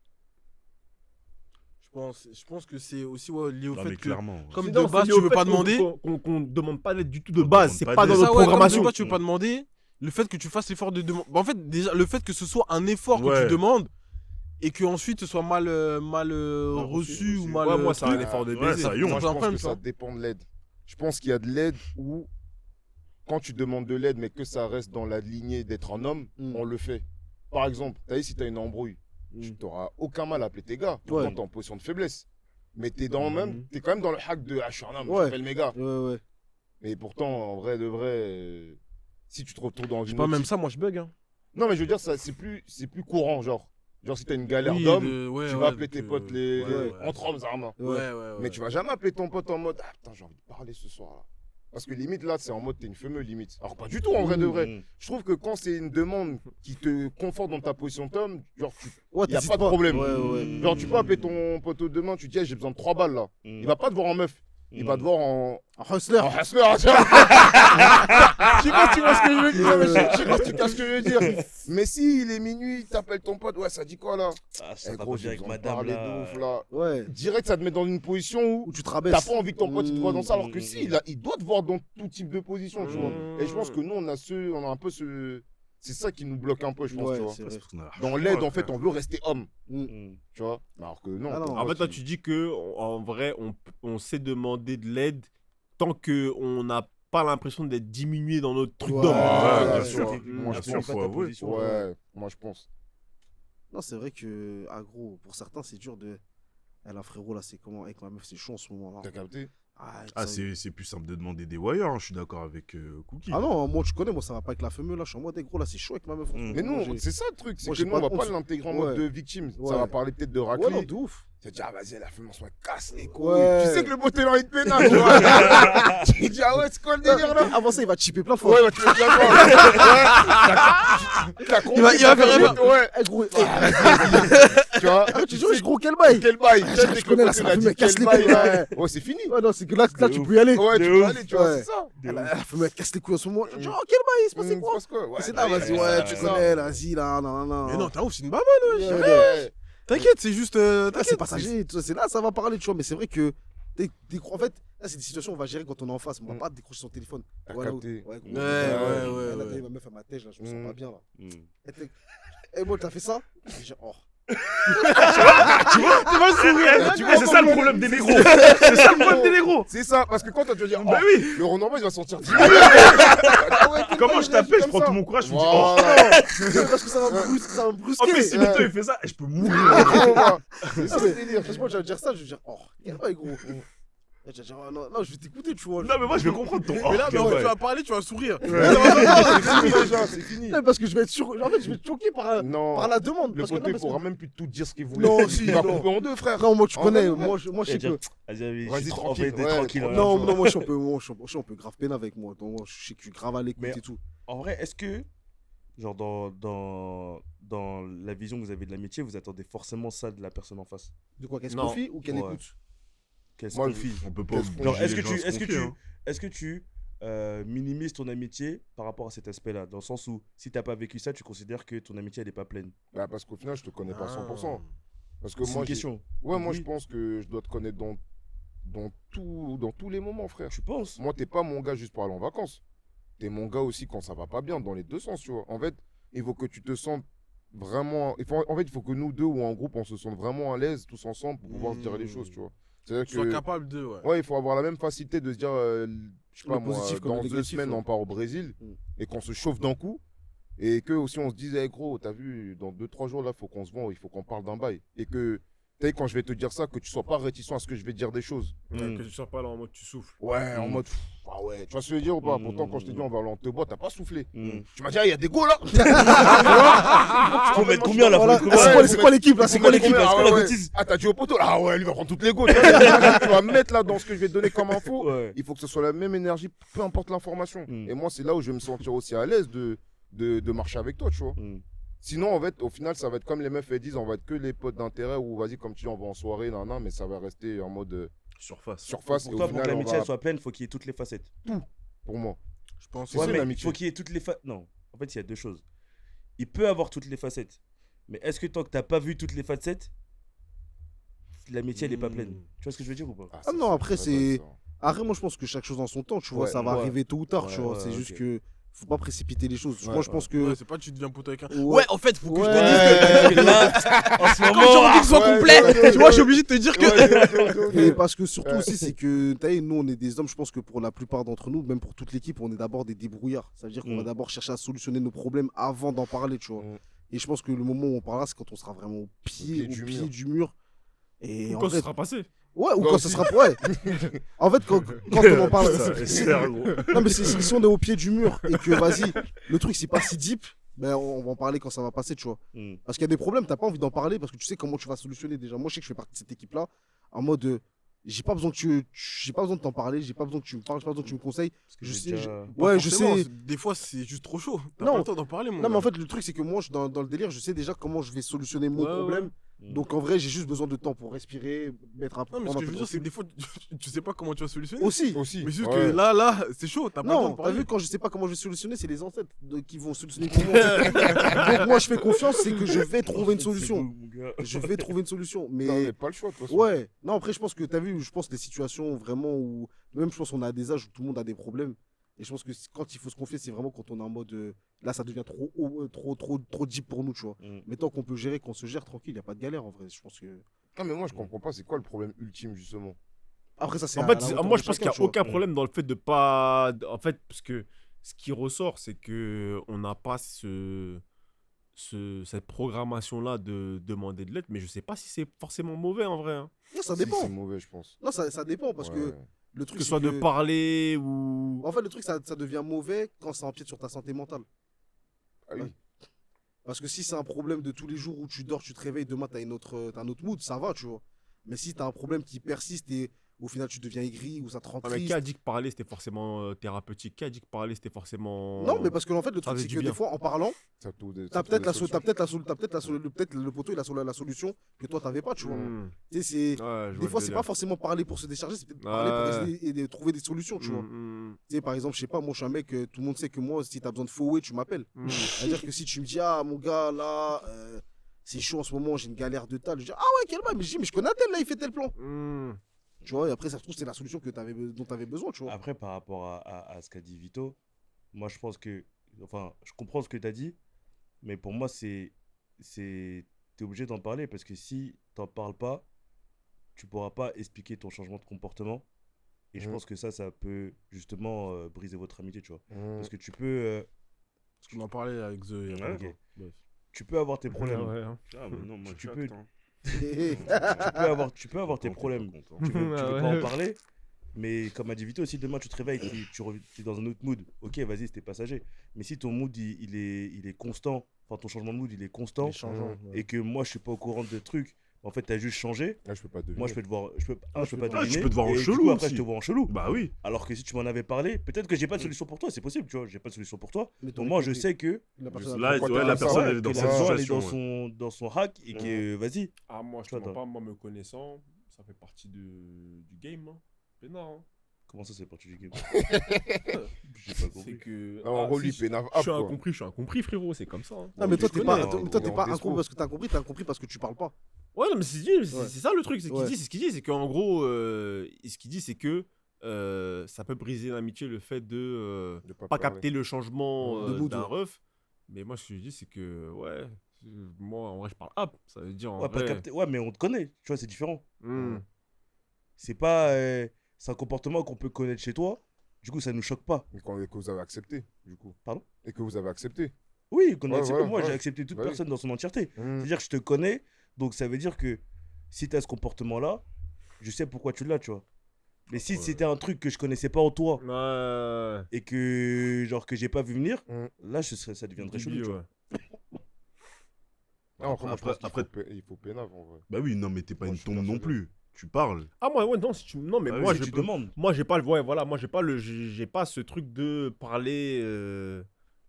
Je pense que c'est aussi lié au Non, fait mais que, clairement. comme C'est de non, base, c'est tu lié au veux fait pas demander. qu'on demande pas d'aide du tout de On base. demande C'est pas pas d'aide. dans Ça, notre ouais, comme de programmation. base, tu veux pas demander. Le fait que tu fasses l'effort de demander. En fait, déjà, le fait que ce soit un effort que Ouais. tu demandes et que ensuite ce soit mal reçu ou reçu. mal. Ouais, moi, c'est un truc. effort de Ouais, baiser. ça y est, Moi, c'est je un pense problème, que ça. ça dépend de l'aide. Je pense qu'il y a de l'aide où, quand tu demandes de l'aide, mais que ça reste dans la lignée d'être un homme, on le fait. Par exemple, t'as vu, si t'as une embrouille, tu n'auras aucun mal à appeler tes gars. Pourtant, Ouais. t'es en position de faiblesse. Mais t'es quand même dans le hack de je suis un homme, Ouais. j'appelle mes gars. Ouais. Mais pourtant, en vrai de vrai, si tu te retrouves dans Je sais une pas, autre même ça, moi je bug. Hein. Non, mais je veux dire, c'est plus courant, genre. Genre, si t'as une galère Oui, d'homme, ouais, tu ouais, vas appeler donc, tes potes ouais, ouais. entre hommes, armes. Ouais. Mais tu vas jamais appeler ton pote en mode, ah putain, j'ai envie de parler ce soir là. Parce que limite là, c'est en mode, t'es une fameuse limite. Alors, pas du tout en vrai de vrai. Mm. Je trouve que quand c'est une demande qui te conforte dans ta position d'homme, genre, Ouais, y a t'hésites pas de problème. Ouais. Genre, tu peux appeler ton poteau demain, tu dis, hey, j'ai besoin de 3 balles là. Mm. Il va pas te voir en meuf, il va te voir en. Un hustler. En hustler, tu vois. Je sais pas si tu vois ce que je veux dire, mais je sais pas si tu vois ce que je veux dire. Mais si il est minuit, t'appelles ton pote, ouais, ça dit quoi là? Ah, ça Eh, va gros, pas j'ai bien avec besoin de madame parler là. de ouf là. Ouais. Direct, ça te met dans une position où Où tu te t'as rabaisses. pas envie que ton pote il te voit dans ça, alors que Mm. si, il doit te voir dans tout type de position, tu vois. Et je pense que nous, on a un peu ce. C'est ça qui nous bloque un peu, je pense, Ouais, tu vois. c'est vrai. Dans l'aide, en fait, on veut rester homme, Mm. tu vois. Alors que non. Ah non. ton En pote, fait, toi, il- tu dis que en vrai, on sait demander de l'aide tant qu'on n'a pas l'impression d'être diminué dans notre truc Ouais. d'homme. Ouais, bien ouais, sûr. ouais. Moi, je Bien sûr, pense. faut ta avouer. position. Ouais, moi, je pense. Non, c'est vrai que, ah gros, pour certains, c'est dur de. Eh là, frérot, là, c'est comment? Avec ma meuf, c'est chaud en ce moment-là. T'as capté? Ah, c'est plus simple de demander des wires, hein, je suis d'accord avec Cookie. Ah non, moi, tu connais, moi, ça va pas avec la fameuse, là. Je suis en mode, eh, gros, là, c'est chaud avec ma meuf. en ce Mm. moment. Mais Moi, nous, j'ai- c'est ça le truc, c'est moi, que j'ai nous, pas on va de pas honte. l'intégrer en mode Ouais. de victime. Ouais. Ça va parler peut-être de Ouais, non, raclée. de ouf. Tu te dis, ah vas-y, la femme, on se casse les couilles. Ouais. Tu sais que le beau talent, il te pénale, tu vois. Tu te dis, ah ouais, c'est quoi le délire là? Avant ça, il va te chipper plein de fois. Ouais, bah, tu veux bien voir. Ouais. T'as compris. Il va faire Ouais. Eh, gros, Tu vois. tu dis, wesh, gros, quel bail? Quel bail? Ah, Peut-être je que connais, le là, pote, ça il a me dit, casse quel les bail, couilles, là. ouais. Ouais, c'est fini. Ouais, non, c'est que là, tu ouf. peux y aller. Ouais, tu De peux ouf. aller, tu vois, Ouais. c'est ça. Elle fait me casse les couilles en ce moment. Je dis, oh, quel bail, il se passait quoi? Ouais, C'est là, vas-y, ouais, tu c'est ça. connais, là, vas-y, là, non. Mais non, t'as ouf, c'est une baba. Ouais. T'inquiète, c'est juste. Là, T'inquiète. c'est passager, tout ça, c'est là, ça va parler, tu vois, mais c'est vrai que. En fait, là, c'est des situations qu'on va gérer quand on est en face, mais on va pas décrocher son téléphone. T'as Voilà, capté. ouais, gros. Ouais. Elle a dit, ma meuf à ma tête, là, je me sens Mm. pas bien, là. Mm. Et moi, t'as fait ça? Je dis, oh. Tu vois, c'est ça le problème des négros. C'est ça le problème des négros. C'est ça, parce que quand toi tu vas dire, Bah oh, oui. le Ronaldo il va sortir. Comment je t'appelle, je prends tout mon courage, je me dis, oh. Parce que ça va me En brusquer. plus, si Beto il fait ça, je peux mourir. C'est ça Non, le mais, délire. franchement, je vais dire ça, je vais dire, oh, quel bail, gros. Et je vais dire, oh, non, je vais t'écouter, tu vois. Non, mais moi, je vais comprendre ton. Mais là, quel tu bail. vas parler, tu vas sourire. C'est fini déjà, c'est fini. Non, parce que je vais être sûr. En fait, je vais être choqué par Non, la demande. le Parce que, poteau il parce que- pourra même plus tout dire ce qu'il voulait. Non, si, il va non. couper en deux, frère. Non, moi, tu En connais. vrai, Moi, je sais que. Vas-y, Vas-y, on tranquille, va être ouais, tranquille. hein, Non, tu vois. moi, on peut grave peine avec moi. Donc, moi, je sais que je suis grave à l'écoute Mais- et tout. En vrai, est-ce que, genre, dans la vision que vous avez de l'amitié, vous attendez forcément ça de la personne en face? De quoi? Qu'elle se Non. confie ou qu'elle Ouais. écoute? Qu'elle se Moi, confie. On peut pas. Qu'est-ce qu'on- obliger Genre, est-ce les que gens à tu, se est-ce que confier, tu, hein. est-ce que tu minimise ton amitié par rapport à cet aspect-là. Dans le sens où, si t'as pas vécu ça, tu considères que ton amitié, elle est pas pleine. Bah, parce qu'au final, je te connais pas à 100%. Parce que C'est moi, une question. ouais, moi, Oui. je pense que je dois te connaître dans tous les moments, frère. Tu penses? Moi, t'es pas mon gars juste pour aller en vacances. T'es mon gars aussi quand ça va pas bien, dans les deux sens, tu vois. En fait, il faut que tu te sentes vraiment. Il faut que nous deux ou en groupe, on se sente vraiment à l'aise tous ensemble pour pouvoir se dire les choses, tu vois. C'est-à-dire Tu sois que. capable de. Ouais. Ouais, il faut avoir la même facilité de se dire, je sais Le pas moi, positif comme le dans 2 négatif, semaines, ouais. on part au Brésil Mm. et qu'on se chauffe d'un coup. Et que aussi on se dise, hey, gros, t'as vu, dans 2-3 jours là, faut qu'on se voit, il faut qu'on parle d'un bail. Et que, tu sais, quand je vais te dire ça, que tu sois pas réticent à ce que je vais te dire des choses. Que tu sois pas là en mode tu souffles. Ouais, en Mm. mode, ah ouais, tu vois ce que je veux dire ou pas? Mm. Pourtant, quand je t'ai dit, on va aller en te bois, t'as pas soufflé. Mm. Tu m'as dit, ah, il y a des go là! Faut mettre combien là? Voilà. Faut mettre C'est combien? quoi l'équipe là? C'est quoi l'équipe? Ah, C'est quoi la ouais. bêtise? Ah, t'as dit au poteau? Ah ouais, lui va prendre toutes les go. Tu vas mettre là dans ce que je vais te donner comme info. Ouais. Il faut que ce soit la même énergie, peu importe l'information. Mm. Et moi, c'est là où je vais me sentir aussi à l'aise de marcher avec toi, tu vois. Mm. Sinon, en fait, au final, ça va être comme les meufs elles disent, on va être que les potes d'intérêt ou vas-y, comme tu dis, on va en soirée, nan, mais ça va rester en mode Surface. surface. Pour Et au toi, pour que final, on l'amitié va... elle soit pleine, faut qu'il y ait toutes les facettes. pour moi. Je pense. C'est Ouais, ça, mais il l'amitié. faut qu'il y ait toutes les facettes. Non, en fait, il y a deux choses. Il peut avoir toutes les facettes. Mais est-ce que tant que t'as pas vu toutes les facettes, l'amitié, elle est pas pleine? Tu vois ce que je veux dire ou pas? ça, non, après, vrai, c'est- ça. Après, moi, je pense que chaque chose en son temps, tu vois, Ouais, ça va ouais. arriver tôt ou tard, Ouais, tu vois. ouais, C'est ok. juste que faut pas précipiter les choses. Ouais, Moi, je pense que. Ouais, c'est pas tu deviens pote avec un. Ouais. Ouais, en fait, faut que je te Ouais. dise que. Là, en ce Quand j'ai moment, envie que ce soit ouais, complet, ouais, tu vois, je suis obligé de te dire que. Et parce que surtout Ouais. aussi, c'est que, t'as vu, nous, on est des hommes, je pense que pour la plupart d'entre nous, même pour toute l'équipe, on est d'abord des débrouillards. Ça veut dire qu'on va Mm. d'abord chercher à solutionner nos problèmes avant d'en parler, tu vois. Mm. Et je pense que le moment où on parlera, c'est quand on sera vraiment au pied du mur. Et Ou en quand fait, ce sera passé. ouais, ou Toi quand ce aussi. sera. Ouais. En fait, quand on en parle. Frère, gros. Non, mais si on est au pied du mur et que, vas-y, le truc, c'est pas si deep, ben, on va en parler quand ça va passer, tu vois. Mm. Parce qu'il y a des problèmes, t'as pas envie d'en parler parce que tu sais comment tu vas solutionner déjà. Moi, je sais que je fais partie de cette équipe-là, en mode, j'ai pas besoin j'ai pas besoin de t'en parler, j'ai pas besoin que tu me parles, j'ai pas besoin que tu me conseilles. Je sais, ouais, je sais. Des fois, c'est juste trop chaud. T'as Non. pas le temps d'en parler, mon Non, mais en gars. fait, le truc, c'est que moi, dans le délire, je sais déjà comment je vais solutionner mon Ouais, problème. ouais. Donc, en vrai, j'ai juste besoin de temps pour respirer, mettre un peu. Non, mais ce prendre un que je peu veux de dire, c'est que recul. des fois, tu sais pas comment tu vas solutionner. Aussi. Aussi. Mais juste Ouais. que là, c'est chaud. T'as pas le temps Non, de t'as parler. vu, quand je sais pas comment je vais solutionner, c'est les ancêtres qui vont solutionner pour moi. Donc, moi, je fais confiance, c'est que je vais trouver une solution. Je vais trouver une solution. Non, mais pas le choix, de toute façon. Ouais, non, après, je pense que t'as vu, je pense des situations vraiment où, même je pense qu'on a des âges où tout le monde a des problèmes. Et je pense que quand il faut se confier, c'est vraiment quand on est en mode, là, ça devient trop haut, trop deep pour nous, tu vois. Mm. Mais tant qu'on peut gérer, qu'on se gère tranquille, il n'y a pas de galère en vrai. Je pense que. Non, mais moi, je comprends pas, c'est quoi le problème ultime, justement? Après, ça, c'est. En à fait, la hauteur moi, de je pense qu'il chacun, n'y tu a vois. aucun problème dans le fait de pas. En fait, parce que ce qui ressort, c'est que on n'a pas cette programmation-là de demander de l'aide, mais je sais pas si c'est forcément mauvais en vrai. Hein. Non, ça Si, dépend. C'est mauvais, je pense. Non, ça dépend parce que Ouais. le truc, Que ce c'est soit de parler ou. En fait, le truc, ça devient mauvais quand ça empiète sur ta santé mentale. Ah oui. Parce que si c'est un problème de tous les jours où tu dors, tu te réveilles, demain, t'as un autre mood, ça va, tu vois. Mais si t'as un problème qui persiste et au final, tu deviens aigri ou ça te rend Ah, mais triste. qui a dit que parler c'était forcément thérapeutique? Qui a dit que parler c'était forcément. Non, mais parce que en fait, le Ça truc, fait c'est du que bien. des fois, en parlant, Ça te- ça t'as te peut-être donne la des so- solutions. peut-être le poteau, il a la solution que toi, t'avais pas, tu vois. Hmm. Tu sais, c'est. Ouais, je Des vois fois, le c'est délire. pas forcément parler pour se décharger, c'est peut-être parler pour Ouais. essayer de trouver des solutions, tu vois. Tu sais, par exemple, je sais pas, moi, je suis un mec, tout le monde sait que moi, si t'as besoin de fouet, tu m'appelles. C'est-à-dire que si tu me dis, ah, mon gars, là, c'est chaud en ce moment, j'ai une galère de tal, je dis, ah ouais, quel bail, mais je dis, mais je connais un tel, là, il fait tel plan. Tu vois, et après, ça se trouve, c'est la solution dont tu avais besoin, tu vois. Après, par rapport à ce qu'a dit Vito, moi, je pense que. Enfin, je comprends ce que tu as dit, mais pour moi, t'es obligé d'en parler parce que si t'en parles pas, tu pourras pas expliquer ton changement de comportement. Et je Mhm. pense que ça peut justement briser votre amitié, tu vois. Mmh. Parce que tu peux. Parce qu'on en parlait avec The. il y a pas Ok. longtemps. Bref. Tu peux avoir tes problèmes. Ouais, hein. Ah, mais non, moi, Tu je peux- suis acte, hein. Tu peux avoir tes problèmes. Tu veux Ah pas ouais. en parler. Mais comme a dit Vito, si demain tu te réveilles, tu es dans un autre mood, ok, vas-y, c'était passager. Mais si ton mood il est constant, enfin ton changement de mood il est constant, Les changeants, ouais. et que moi je suis pas au courant de trucs, en fait t'as juste changé. Là, je peux pas deviner. Moi je peux te voir, je peux pas Ah, tu deviner. peux te voir en et du chelou coup, après aussi. je te vois en chelou. Bah oui. Alors que si tu m'en avais parlé, peut-être que j'ai pas de solution pour toi, c'est possible, tu vois, j'ai pas de solution pour toi. Mais Au moins je sais que La personne Là, pourquoi ouais, t'as la dit ça, personne, ouais, elle est dans que cette la personne, elle est situation. dans son hack et que vas-y. Ah, moi, je Toi, te mens toi. pas, moi, me connaissant, ça fait partie du game. Hein. Pénard, hein. Comment ça, c'est parti du game? J'ai pas C'est compris. que. Non, en gros, lui, si, pénave je up, suis quoi. incompris, frérot, c'est comme ça. Hein. Non, mais toi, je t'es connais, pas, hein, toi, on t'es est pas en incompris despo. parce que t'as compris parce que tu parles pas. Ouais, non, mais c'est Ouais. ça le truc. C'est Ouais. ce qu'il dit, c'est qu'en gros, ce qu'il dit, c'est que ça peut briser l'amitié le fait de De pas parler. capter le changement De mood, d'un ouais. ref. Mais moi, ce que je dis, c'est que, ouais, moi, en vrai, je parle up. Ça veut dire, en Ouais, pas vrai... capté. Ouais, mais on te connaît, tu vois, c'est différent. Hmm. C'est pas. C'est un comportement qu'on peut connaître chez toi, du coup, ça nous choque pas. Et que vous avez accepté, du coup. Pardon? Et que vous avez accepté. Oui, qu'on a Ouais, accepté. voilà, Moi, j'ai ouais. accepté toute Bah oui. personne dans son entièreté. Mmh. C'est-à-dire que je te connais, donc ça veut dire que si t'as ce comportement-là, je sais pourquoi tu l'as, tu vois. Mais si Ouais. c'était un truc que je connaissais pas en toi Ouais. et que genre que j'ai pas vu venir, Mm. là ça deviendrait chelou, tu vois. Non, après, moi, je pense Après- il faut pénave, en vrai. Bah oui, non, mais t'es pas Moi, une je suis tombe non persuadé. plus. Tu parles. Ah, moi, ouais, non, si tu... non mais Ah moi, oui, je tu peux... demandes. Moi, j'ai pas le... Ouais, voilà, moi, j'ai pas ce truc de parler,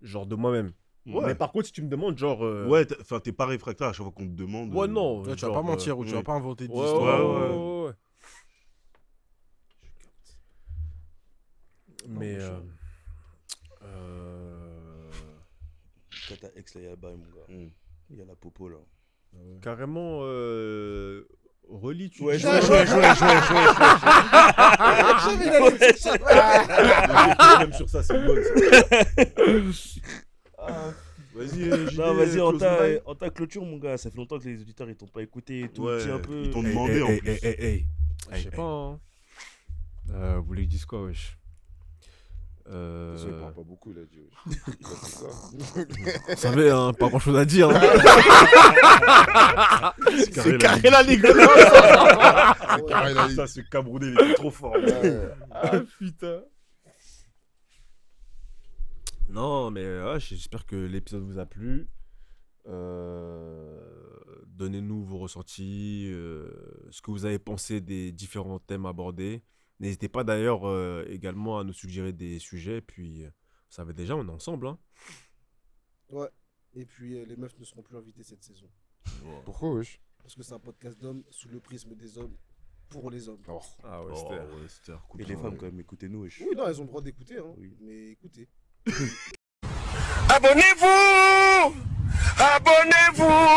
genre, de moi-même. Ouais. Mais par contre, si tu me demandes, genre... Ouais, enfin, t'es pas réfractaire à chaque fois qu'on te demande. Ouais, non. Ouais, tu vas genre, pas mentir ou tu oui. vas pas inventer Ouais, d'histoire. ouais. Mais... Quand t'as ex là, il y a le bail, mon gars. Mm. Il y a la popo là. Carrément, relis, tu Ouais, dis- jouez. Même sur ça, c'est bonne. Vas-y, Non, vas-y, en ta clôture, mon gars. Ça fait longtemps que les auditeurs ils t'ont pas écouté et tout. Ouais, Dis un peu. ils t'ont Hey, demandé hey, en hey, plus. hey, hey. Je Hey, sais hey. pas, hein. Vous voulez que je dise quoi, wesh? De toute façon, il parle pas beaucoup, il a dit. Ouais, c'est ça. Vous savez, hein, pas grand chose à dire. Hein. C'est carré la ligue. Carré la ligue. Ça, ce Camerounais, il était trop fort. Ouais. Ah putain. Non, mais j'espère que l'épisode vous a plu. Donnez-nous vos ressentis, ce que vous avez pensé des différents thèmes abordés. N'hésitez pas d'ailleurs également à nous suggérer des sujets. Puis, vous savez déjà, on est ensemble. Hein. Ouais. Et puis les meufs ne seront plus invitées cette saison. Pourquoi, wesh? Parce que c'est un podcast d'hommes sous le prisme des hommes pour les hommes. Oh. Ah ouais, Oh, c'était... ouais, c'était un coup de Et les poing, femmes, ouais. quand même, écoutez-nous. wesh. Oui, non, elles ont le droit d'écouter, hein. Oui. Mais écoutez. Abonnez-vous! Abonnez-vous!